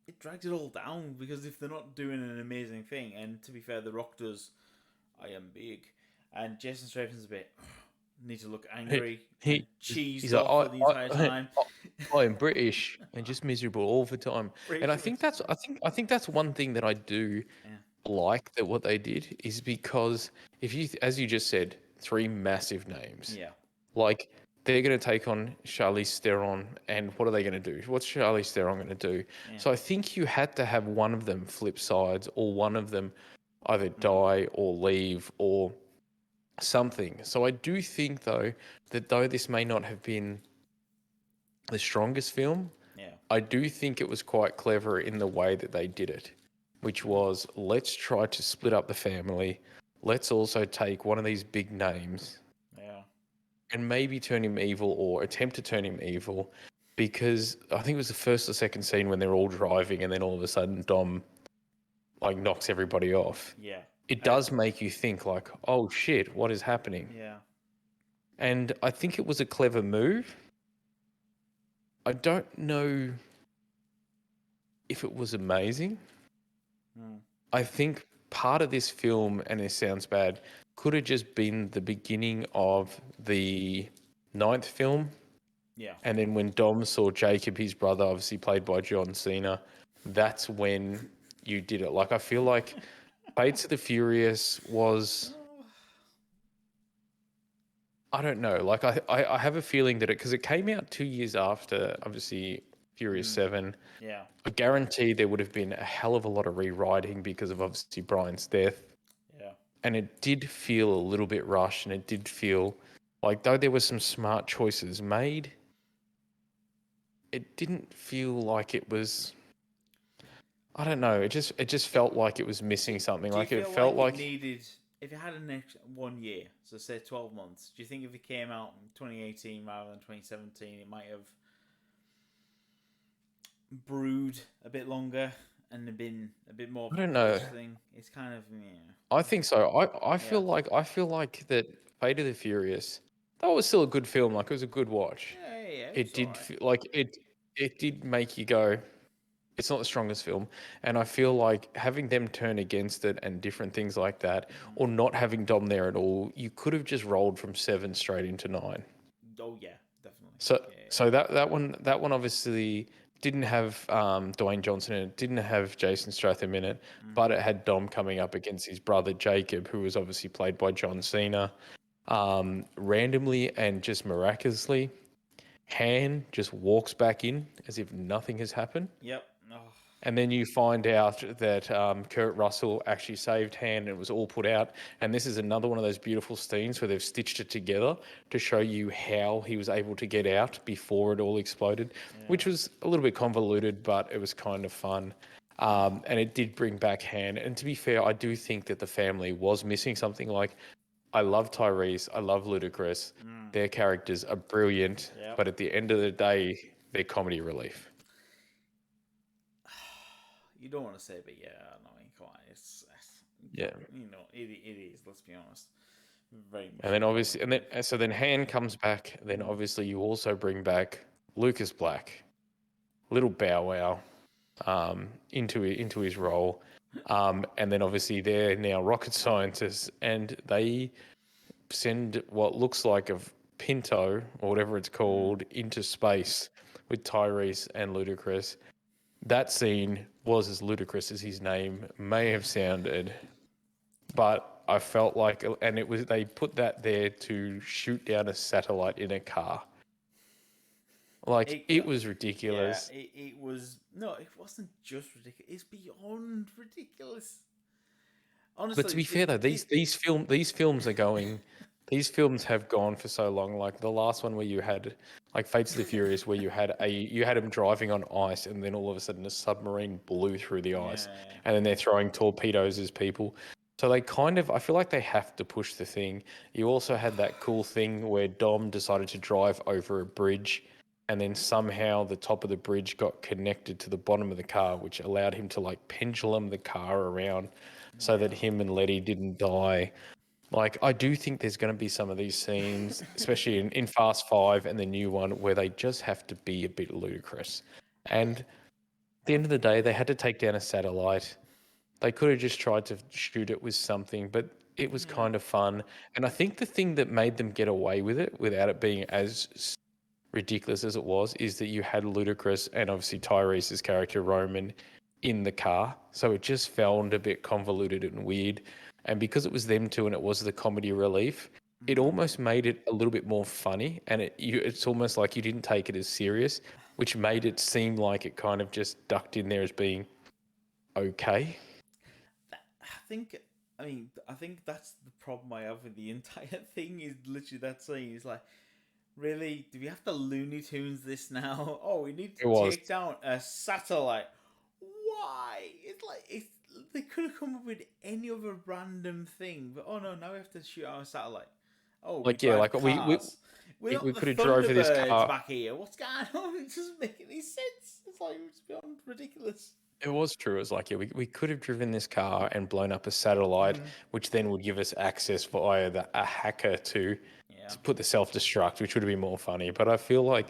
Speaker 1: It drags it all down because if they're not doing an amazing thing, and to be fair, The Rock does, I am big, and Jason Statham's a bit need to look angry, cheesed off for the entire time.
Speaker 2: I am British and just miserable all the time, and I think that's one thing that I do like that what they did is because if you, as you just said, three massive names, like. They're going to take on Charlize Theron, and what are they going to do? What's Charlize Theron going to do? Yeah. So I think you had to have one of them flip sides, or one of them either die or leave or something. So I do think, though, that though this may not have been the strongest film, I do think it was quite clever in the way that they did it, which was let's try to split up the family. Let's also take one of these big names. And maybe turn him evil or attempt to turn him evil, because I think it was the first or second scene when they're all driving and then all of a sudden Dom knocks everybody off.
Speaker 1: Yeah.
Speaker 2: It does make you think like, oh shit, what is happening?
Speaker 1: Yeah.
Speaker 2: And I think it was a clever move. I don't know if it was amazing. I think part of this film, and it sounds bad, could have just been the beginning of the 9th film.
Speaker 1: Yeah.
Speaker 2: And then when Dom saw Jacob, his brother, obviously played by John Cena, that's when you did it. Like, I feel like Fates of the Furious was... I don't know. Like I have a feeling that because it came out 2 years after, obviously, Furious 7.
Speaker 1: Yeah.
Speaker 2: I guarantee there would have been a hell of a lot of rewriting because of obviously Brian's death.
Speaker 1: Yeah.
Speaker 2: And it did feel a little bit rushed, and it did feel like though there were some smart choices made, it didn't feel like it was. I don't know. It just felt like it was missing something.
Speaker 1: Do you
Speaker 2: Like it
Speaker 1: feel
Speaker 2: felt
Speaker 1: like it
Speaker 2: like
Speaker 1: needed, if it had an extra 1 year, so say 12 months, do you think if it came out in 2018 rather than 2017, it might have brewed a bit longer and have been a bit more
Speaker 2: I
Speaker 1: of a
Speaker 2: don't know.
Speaker 1: polished thing? It's kind of, yeah.
Speaker 2: I think so. I
Speaker 1: Yeah.
Speaker 2: feel like that Fate of the Furious. That was still a good film. Like it was a good watch.
Speaker 1: Yeah,
Speaker 2: It
Speaker 1: it's
Speaker 2: did
Speaker 1: alright.
Speaker 2: feel like it did make you go. It's not the strongest film, and I feel like having them turn against it and different things like that, or not having Dom there at all, you could have just rolled from 7 straight into 9.
Speaker 1: Oh, yeah, definitely.
Speaker 2: So
Speaker 1: Yeah.
Speaker 2: so that one obviously didn't have Dwayne Johnson in it, didn't have Jason Statham in it, but it had Dom coming up against his brother Jacob, who was obviously played by John Cena. Randomly and just miraculously, Han just walks back in as if nothing has happened.
Speaker 1: Yep. Oh,
Speaker 2: And then you find out that Kurt Russell actually saved Han and it was all put out. And this is another one of those beautiful scenes where they've stitched it together to show you how he was able to get out before it all exploded, which was a little bit convoluted, but it was kind of fun. And it did bring back Han. And to be fair, I do think that the family was missing something. Like, I love Tyrese, I love Ludacris. Their characters are brilliant,
Speaker 1: Yep.
Speaker 2: but at the end of the day, they're comedy relief.
Speaker 1: you don't want to say, but yeah, no, I mean, come on,
Speaker 2: Yeah.
Speaker 1: you know, it is. Let's be honest, very much.
Speaker 2: And then obviously, so then Han comes back. Then obviously you also bring back Lucas Black, little Bow Wow, into his role, and then obviously they're now rocket scientists, and they send what looks like a Pinto or whatever it's called into space with Tyrese and Ludacris. That scene was as ludicrous as his name may have sounded, but I felt like, and it was, they put that there to shoot down a satellite in a car. Like it was ridiculous.
Speaker 1: Yeah, it was. No, it wasn't just ridiculous. It's beyond ridiculous. Honestly,
Speaker 2: But to be fair though, these films are going. These films have gone for so long. Like the last one where you had, like Fates of the Furious, where you had him driving on ice, and then all of a sudden a submarine blew through the ice,
Speaker 1: Yeah.
Speaker 2: and then they're throwing torpedoes as people. So they kind of, I feel like they have to push the thing. You also had that cool thing where Dom decided to drive over a bridge, and then somehow the top of the bridge got connected to the bottom of the car, which allowed him to like pendulum the car around so that him and Letty didn't die. Like, I do think there's going to be some of these scenes, especially in Fast Five and the new one, where they just have to be a bit ludicrous. And at the end of the day, they had to take down a satellite. They could have just tried to shoot it with something, but it was kind of fun. And I think the thing that made them get away with it without it being as ridiculous as it was is that you had Ludacris and obviously Tyrese's character Roman in the car, so it just felt a bit convoluted and weird. And because it was them two and it was the comedy relief, it almost made it a little bit more funny, and it's almost like you didn't take it as serious, which made it seem like it kind of just ducked in there as being okay.
Speaker 1: I think that's the problem I have with the entire thing. Is literally that scene. It's like, really, do we have to Looney Tunes this now? Oh, we need
Speaker 2: It
Speaker 1: to
Speaker 2: was.
Speaker 1: take down a satellite. Why? They could have come up with any other random thing, but oh no, now we have to shoot our satellite. Oh,
Speaker 2: Like,
Speaker 1: we
Speaker 2: yeah,
Speaker 1: drive
Speaker 2: like,
Speaker 1: cars. We're not
Speaker 2: we
Speaker 1: the
Speaker 2: could have drove for this
Speaker 1: Thunderbirds
Speaker 2: car.
Speaker 1: back here. What's going on? It doesn't make any sense. It's like it's beyond ridiculous.
Speaker 2: It was true. It was like, yeah, we could have driven this car and blown up a satellite, which then would give us access via a hacker to put the self-destruct, which would have been more funny. But I feel like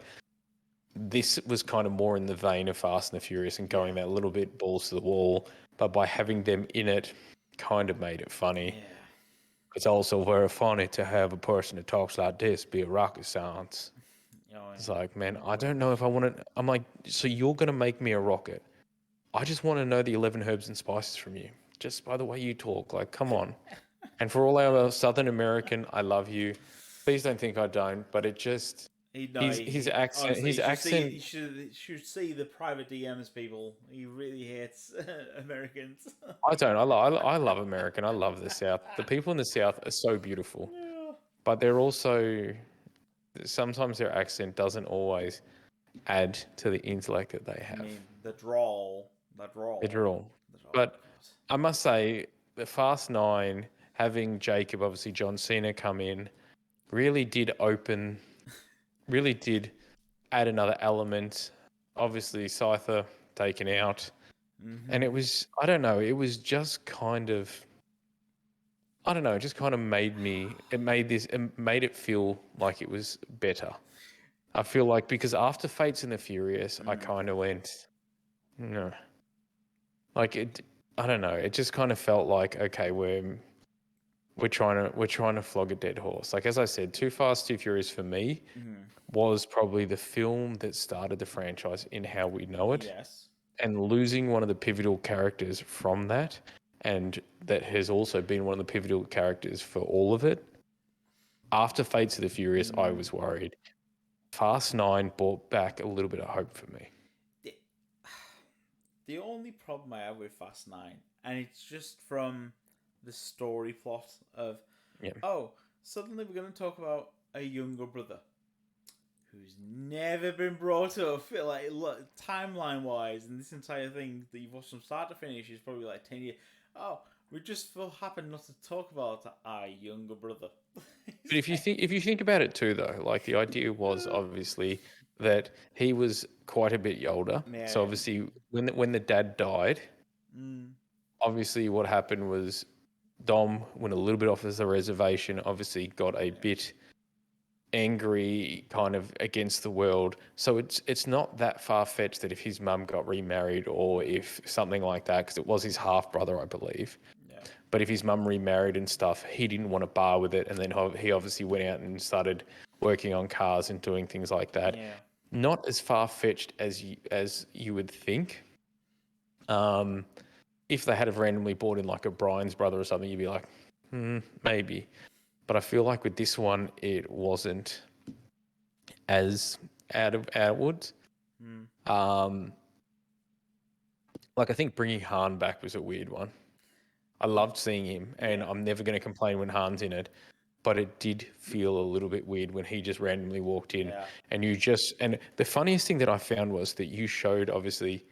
Speaker 2: this was kind of more in the vein of Fast and the Furious and going that little bit balls to the wall. But by having them in it, kind of made it funny.
Speaker 1: Yeah.
Speaker 2: It's also very funny to have a person that talks like this be a rocket science. It's like, man, I don't know if I want to. I'm like, so you're going to make me a rocket. I just want to know the 11 herbs and spices from you, just by the way you talk. Like, come on. And for all our Southern American, I love you. Please don't think I don't, but it just his accent.
Speaker 1: Honestly,
Speaker 2: His accent.
Speaker 1: you should see the private DMs, people. He really hates Americans.
Speaker 2: I don't. I love American. I love the South. The people in the South are so beautiful,
Speaker 1: Yeah.
Speaker 2: but they're also sometimes their accent doesn't always add to the intellect that they
Speaker 1: I
Speaker 2: have.
Speaker 1: mean, the drawl.
Speaker 2: They're all. But I must say, the Fast Nine, having Jacob, obviously John Cena, come in, really did add another element. Obviously, Scyther taken out. And it was, I don't know, it was just kind of, I don't know, it just kind of made it feel like it was better. I feel like because after Fates and the Furious, I kind of went, no. Like I don't know, it just kind of felt like, okay, we're trying to flog a dead horse. Like as I said, Too Fast, Too Furious for me was probably the film that started the franchise in how we know it.
Speaker 1: Yes.
Speaker 2: And losing one of the pivotal characters from that, and that has also been one of the pivotal characters for all of it. After Fates of the Furious, I was worried. Fast 9 brought back a little bit of hope for me.
Speaker 1: The only problem I have with Fast 9, and it's just from the story plot of, suddenly we're going to talk about a younger brother who's never been brought up. Like, look, timeline-wise, and this entire thing that you've watched from start to finish is probably like 10 years. Oh, we just so happen not to talk about our younger brother.
Speaker 2: But if you think about it too, though, like the idea was obviously that he was quite a bit older.
Speaker 1: Yeah.
Speaker 2: So obviously, when the dad died, obviously what happened was Dom went a little bit off the reservation. Obviously, got a bit angry, kind of against the world. So it's not that far fetched that if his mum got remarried or if something like that, because it was his half brother, I believe. But if his mum remarried and stuff, he didn't want to bar with it, and then he obviously went out and started working on cars and doing things like that.
Speaker 1: Yeah.
Speaker 2: Not as far fetched as you would think. If they had have randomly brought in like a Brian's brother or something, you'd be like, maybe. But I feel like with this one, it wasn't as outwards. Like I think bringing Han back was a weird one. I loved seeing him, and I'm never going to complain when Han's in it. But it did feel a little bit weird when he just randomly walked in, and and the funniest thing that I found was that you showed obviously.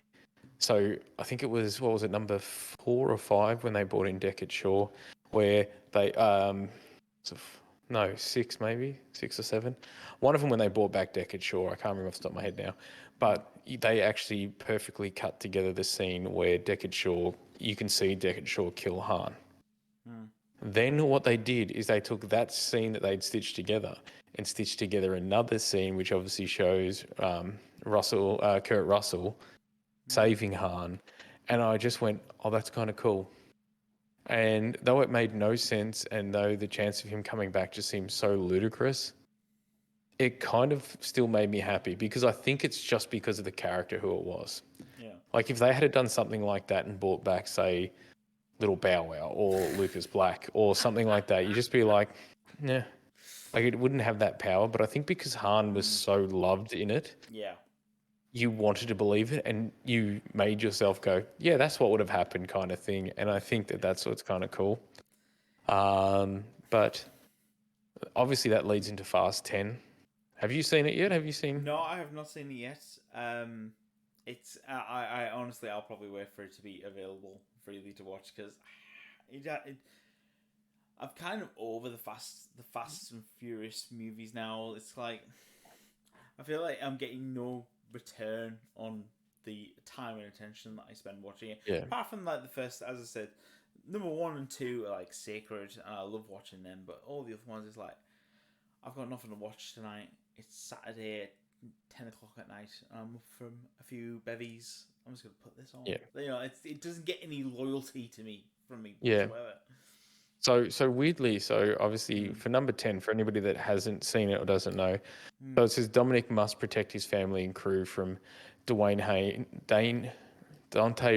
Speaker 2: So I think it was, what was it, number 4 or 5 when they brought in Deckard Shaw, where they 6 maybe, 6 or 7. One of them when they brought back Deckard Shaw, I can't remember off the top of my head now, but they actually perfectly cut together the scene where you can see Deckard Shaw kill Han. Then what they did is they took that scene that they'd stitched together and stitched together another scene, which obviously shows Kurt Russell saving Han, and I just went, oh, that's kind of cool. And though it made no sense, and though the chance of him coming back just seemed so ludicrous, it kind of still made me happy, because I think it's just because of the character who it was.
Speaker 1: Yeah.
Speaker 2: Like if they had done something like that and brought back, say, Little Bow Wow or Lucas Black or something like that, you'd just be like, yeah, like it wouldn't have that power. But I think because Han was so loved in it, you wanted to believe it, and you made yourself go, yeah, that's what would have happened, kind of thing. And I think that's what's kind of cool. But obviously that leads into Fast 10. Have you seen it yet? Have you seen?
Speaker 1: No, I have not seen it yet. It's I honestly, I'll probably wait for it to be available freely to watch, because I'm kind of over the Fast and Furious movies now. It's like I feel like I'm getting no return on the time and attention that I spend watching it.
Speaker 2: Yeah.
Speaker 1: Apart from like the first, as I said, number 1 and 2 are like sacred, and I love watching them. But all the other ones is like, I've got nothing to watch tonight. It's Saturday at 10 o'clock at night, and I'm up from a few bevies. I'm just gonna put this on.
Speaker 2: Yeah.
Speaker 1: You know, it doesn't get any loyalty to me from me
Speaker 2: Yeah.
Speaker 1: whatsoever.
Speaker 2: So weirdly, so obviously for number 10, for anybody that hasn't seen it or doesn't know, so it says Dominic must protect his family and crew from Dante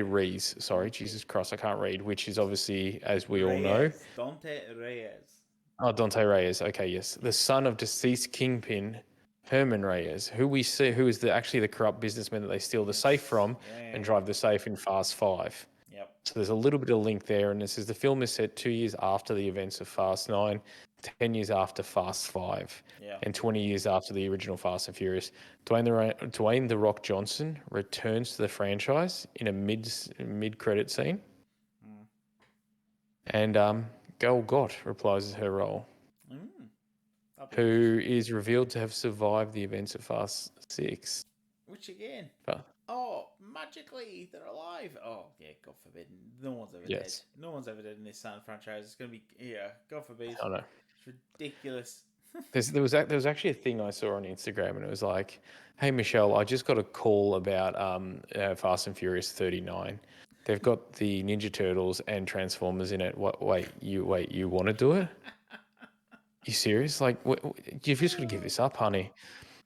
Speaker 2: Rees. Sorry, Jesus Christ, I can't read. Which is obviously, as we all know,
Speaker 1: Dante Reyes.
Speaker 2: Oh, Dante Reyes. Okay, yes. The son of deceased kingpin Herman Reyes, who we see, who is actually the corrupt businessman that they steal the safe from and drive the safe in Fast 5.
Speaker 1: Yep.
Speaker 2: So there's a little bit of link there. And it says the film is set 2 years after the events of Fast 9, 10 years after Fast 5,
Speaker 1: Yeah.
Speaker 2: and 20 years after the original Fast and Furious. Dwayne The Rock Johnson returns to the franchise in a mid-credit scene. And Gal Gadot reprises her role, who is revealed to have survived the events of Fast 6.
Speaker 1: Which again,
Speaker 2: But,
Speaker 1: magically they're alive. Oh yeah, God forbid. No one's ever
Speaker 2: Yes.
Speaker 1: dead. No one's ever dead in this franchise. It's gonna be God forbid.
Speaker 2: I don't know.
Speaker 1: It's ridiculous.
Speaker 2: There was actually a thing I saw on Instagram, and it was like, "Hey Michelle, I just got a call about Fast and Furious 39. They've got the Ninja Turtles and Transformers in it. What? Wait, you want to do it? You serious? Like, you've just got to give this up, honey."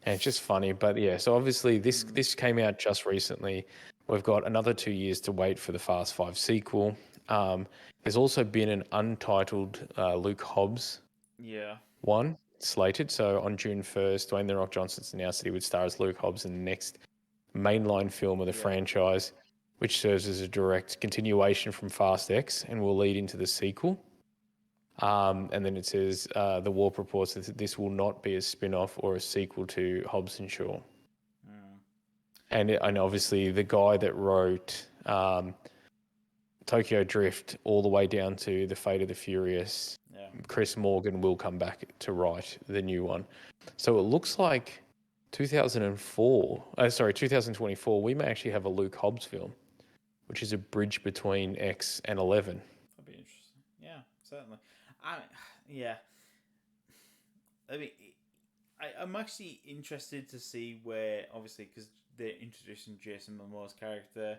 Speaker 2: And it's just funny, but yeah. So obviously this came out just recently. We've got another 2 years to wait for the Fast 5 sequel. There's also been an untitled Luke Hobbs one slated. So on June 1st, Dwayne The Rock Johnson's announced that he would star as Luke Hobbs in the next mainline film of the franchise, which serves as a direct continuation from Fast X and will lead into the sequel. And then it says the Warp reports that this will not be a spin-off or a sequel to Hobbs and Shaw. And obviously the guy that wrote Tokyo Drift all the way down to The Fate of the Furious, Chris Morgan, will come back to write the new one. So it looks like 2024, we may actually have a Luke Hobbs film, which is a bridge between X and 11.
Speaker 1: That'd be interesting. Yeah, certainly. I'm actually interested to see where, obviously, because they're introducing Jason Momoa's character,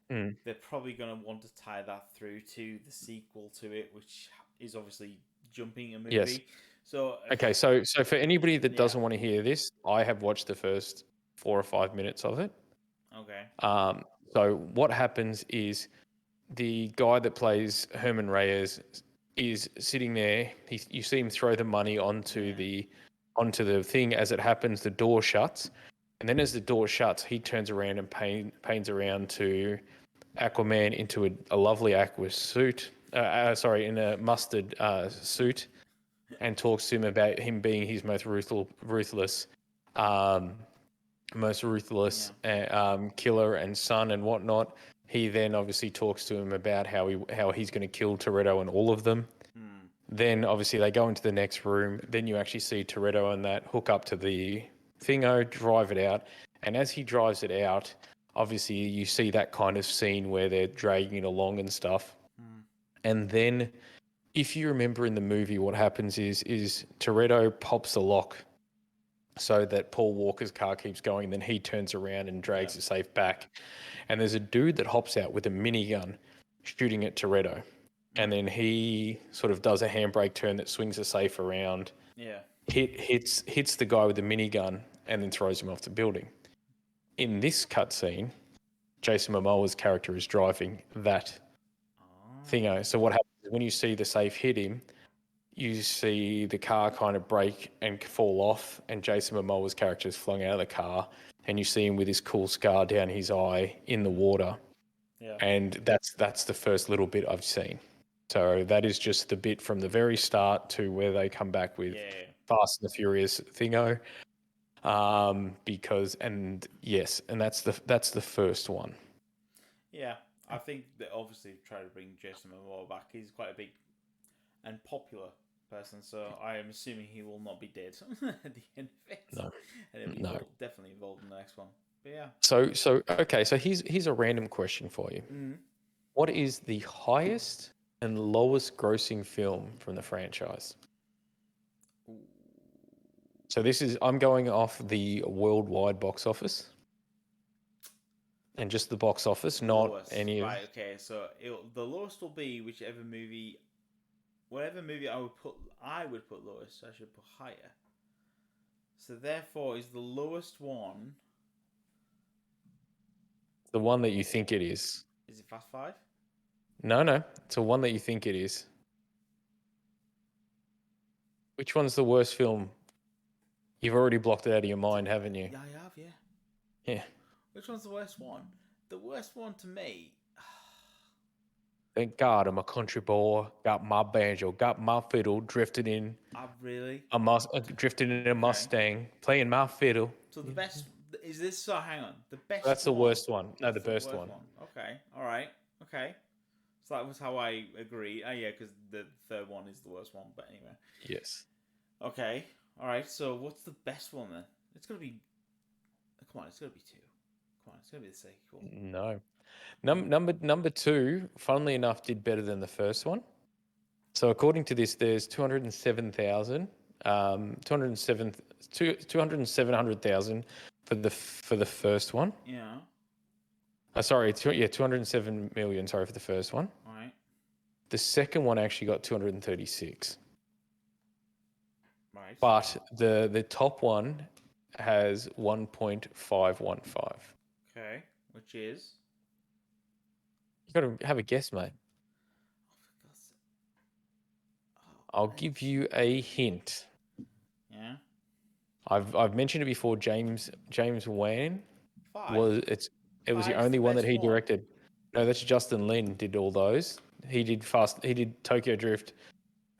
Speaker 1: they're probably going to want to tie that through to the sequel to it, which is obviously jumping a movie.
Speaker 2: Yes.
Speaker 1: So
Speaker 2: okay, so for anybody that doesn't want to hear this, I have watched the first 4 or 5 minutes of it.
Speaker 1: Okay.
Speaker 2: So what happens is the guy that plays Herman Reyes is sitting there. You see him throw the money onto the thing. As it happens, the door shuts, and then as the door shuts, he turns around and pains around to Aquaman into a lovely aqua suit. In a mustard suit, and talks to him about him being his most ruthless killer and son and whatnot. He then obviously talks to him about how he's going to kill Toretto and all of them. Then obviously they go into the next room. Then you actually see Toretto and that hook up to the thingo, drive it out. And as he drives it out, obviously you see that kind of scene where they're dragging it along and stuff. And then, if you remember in the movie, what happens is Toretto pops the lock so that Paul Walker's car keeps going. Then he turns around and drags the safe back. And there's a dude that hops out with a minigun shooting at Toretto. And then he sort of does a handbrake turn that swings the safe around.
Speaker 1: Yeah.
Speaker 2: Hits the guy with the minigun and then throws him off the building. In this cutscene, Jason Momoa's character is driving that thingo. So what happens is when you see the safe hit him, you see the car kind of break and fall off, and Jason Momoa's character is flung out of the car, and you see him with his cool scar down his eye in the water. Yeah. And that's the first little bit I've seen. So that is just the bit from the very start to where they come back with Fast and the Furious thingo. And that's the first one.
Speaker 1: Yeah, I think that obviously try to bring Jason Momoa back. He's quite a big and popular person, so I am assuming he will not be dead at the end of it.
Speaker 2: No,
Speaker 1: and he'll be definitely involved in the next one. But yeah.
Speaker 2: So here's a random question for you. What is the highest and lowest grossing film from the franchise? So I'm going off the worldwide box office. And just the box office, not
Speaker 1: lowest.
Speaker 2: any of...
Speaker 1: Right, okay, so the lowest will be whatever movie I would put lowest, I should put higher. So therefore, is the lowest one...
Speaker 2: The one that you think it is.
Speaker 1: Is it Fast 5?
Speaker 2: No, it's the one that you think it is. Which one's the worst film? You've already blocked it out of your mind, haven't you?
Speaker 1: Yeah, I have, yeah.
Speaker 2: Yeah.
Speaker 1: Which one's the worst one? The worst one to me.
Speaker 2: Thank God I'm a country boy. Got my banjo, got my fiddle, drifting in drifting in a Mustang, playing my fiddle.
Speaker 1: So the best is this. So hang on, the best.
Speaker 2: That's the
Speaker 1: one,
Speaker 2: worst one. No, the
Speaker 1: that's
Speaker 2: best
Speaker 1: worst
Speaker 2: one.
Speaker 1: Okay, all right, okay. So that was how I agree. Oh yeah, because the third one is the worst one. But anyway.
Speaker 2: Yes.
Speaker 1: Okay, all right. So what's the best one then? It's gonna be. Come on, it's gonna be 2. Come on, it's gonna be the sequel.
Speaker 2: No. Number 2, funnily enough, did better than the first one. So according to this, there's 207,000, 207,000 for the first one.
Speaker 1: Yeah.
Speaker 2: Sorry, 207 million. Sorry for the first one.
Speaker 1: All right.
Speaker 2: The second one actually got 236.
Speaker 1: Right.
Speaker 2: But the top one has 1.515.
Speaker 1: Okay, which is.
Speaker 2: You got to have a guess, mate. I'll give you a hint.
Speaker 1: Yeah.
Speaker 2: I've mentioned it before. James Wan
Speaker 1: 5.
Speaker 2: it was the only one that he directed. No, that's Justin Lin did all those. He did Tokyo Drift,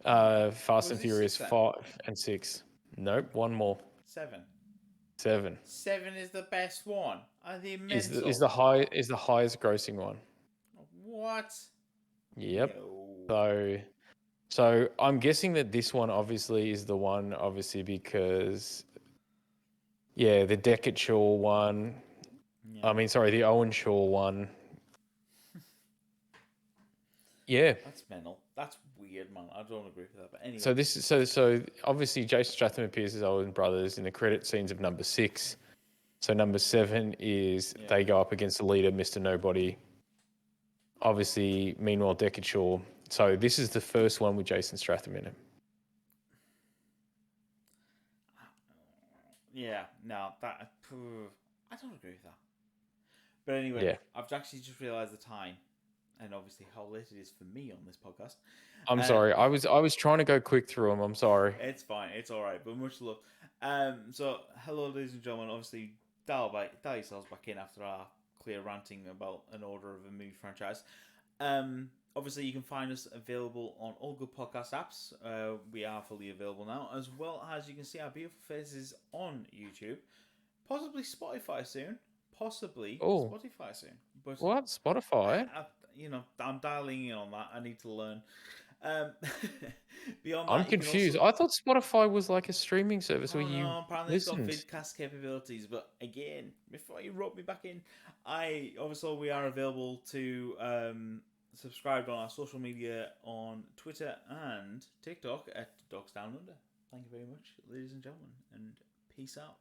Speaker 2: Fast and Furious 5 and 6. Nope, one more.
Speaker 1: 7.
Speaker 2: 7.
Speaker 1: 7 is the best one. Are they mental?
Speaker 2: Is the highest grossing one.
Speaker 1: What?
Speaker 2: Yep.
Speaker 1: No.
Speaker 2: So I'm guessing that this one obviously is the one, obviously because the Deckard Shaw one.
Speaker 1: Yeah.
Speaker 2: I mean, sorry, the Owen Shaw one. Yeah.
Speaker 1: That's mental. That's weird, man. I don't agree with that. But anyway.
Speaker 2: So this is so obviously Jason Statham appears as Owen brothers in the credit scenes of number 6. So number 7 is they go up against the leader, Mr. Nobody. Obviously, meanwhile, Deckard Shaw. So this is the first one with Jason Statham in it.
Speaker 1: Yeah, no, that I don't agree with that. But anyway, I've actually just realised the time, and obviously how late it is for me on this podcast.
Speaker 2: I'm sorry, I was trying to go quick through them. I'm sorry.
Speaker 1: It's fine, it's all right, but much love. So hello, ladies and gentlemen. Obviously, dial yourselves back in after our clear ranting about an order of a movie franchise. Obviously, you can find us available on all good podcast apps. We are fully available now, as well as you can see our beautiful faces on YouTube. Possibly Spotify soon. Spotify soon. But
Speaker 2: what? Spotify?
Speaker 1: I'm dialing in on that. I need to learn. Beyond that,
Speaker 2: I'm confused. I thought Spotify was like a streaming service where you
Speaker 1: apparently
Speaker 2: listened.
Speaker 1: It's got vidcast capabilities, but again, before you rope me back in, we are available to subscribe on our social media on Twitter and TikTok at Dorks Down Under. Thank you very much, ladies and gentlemen, and peace out.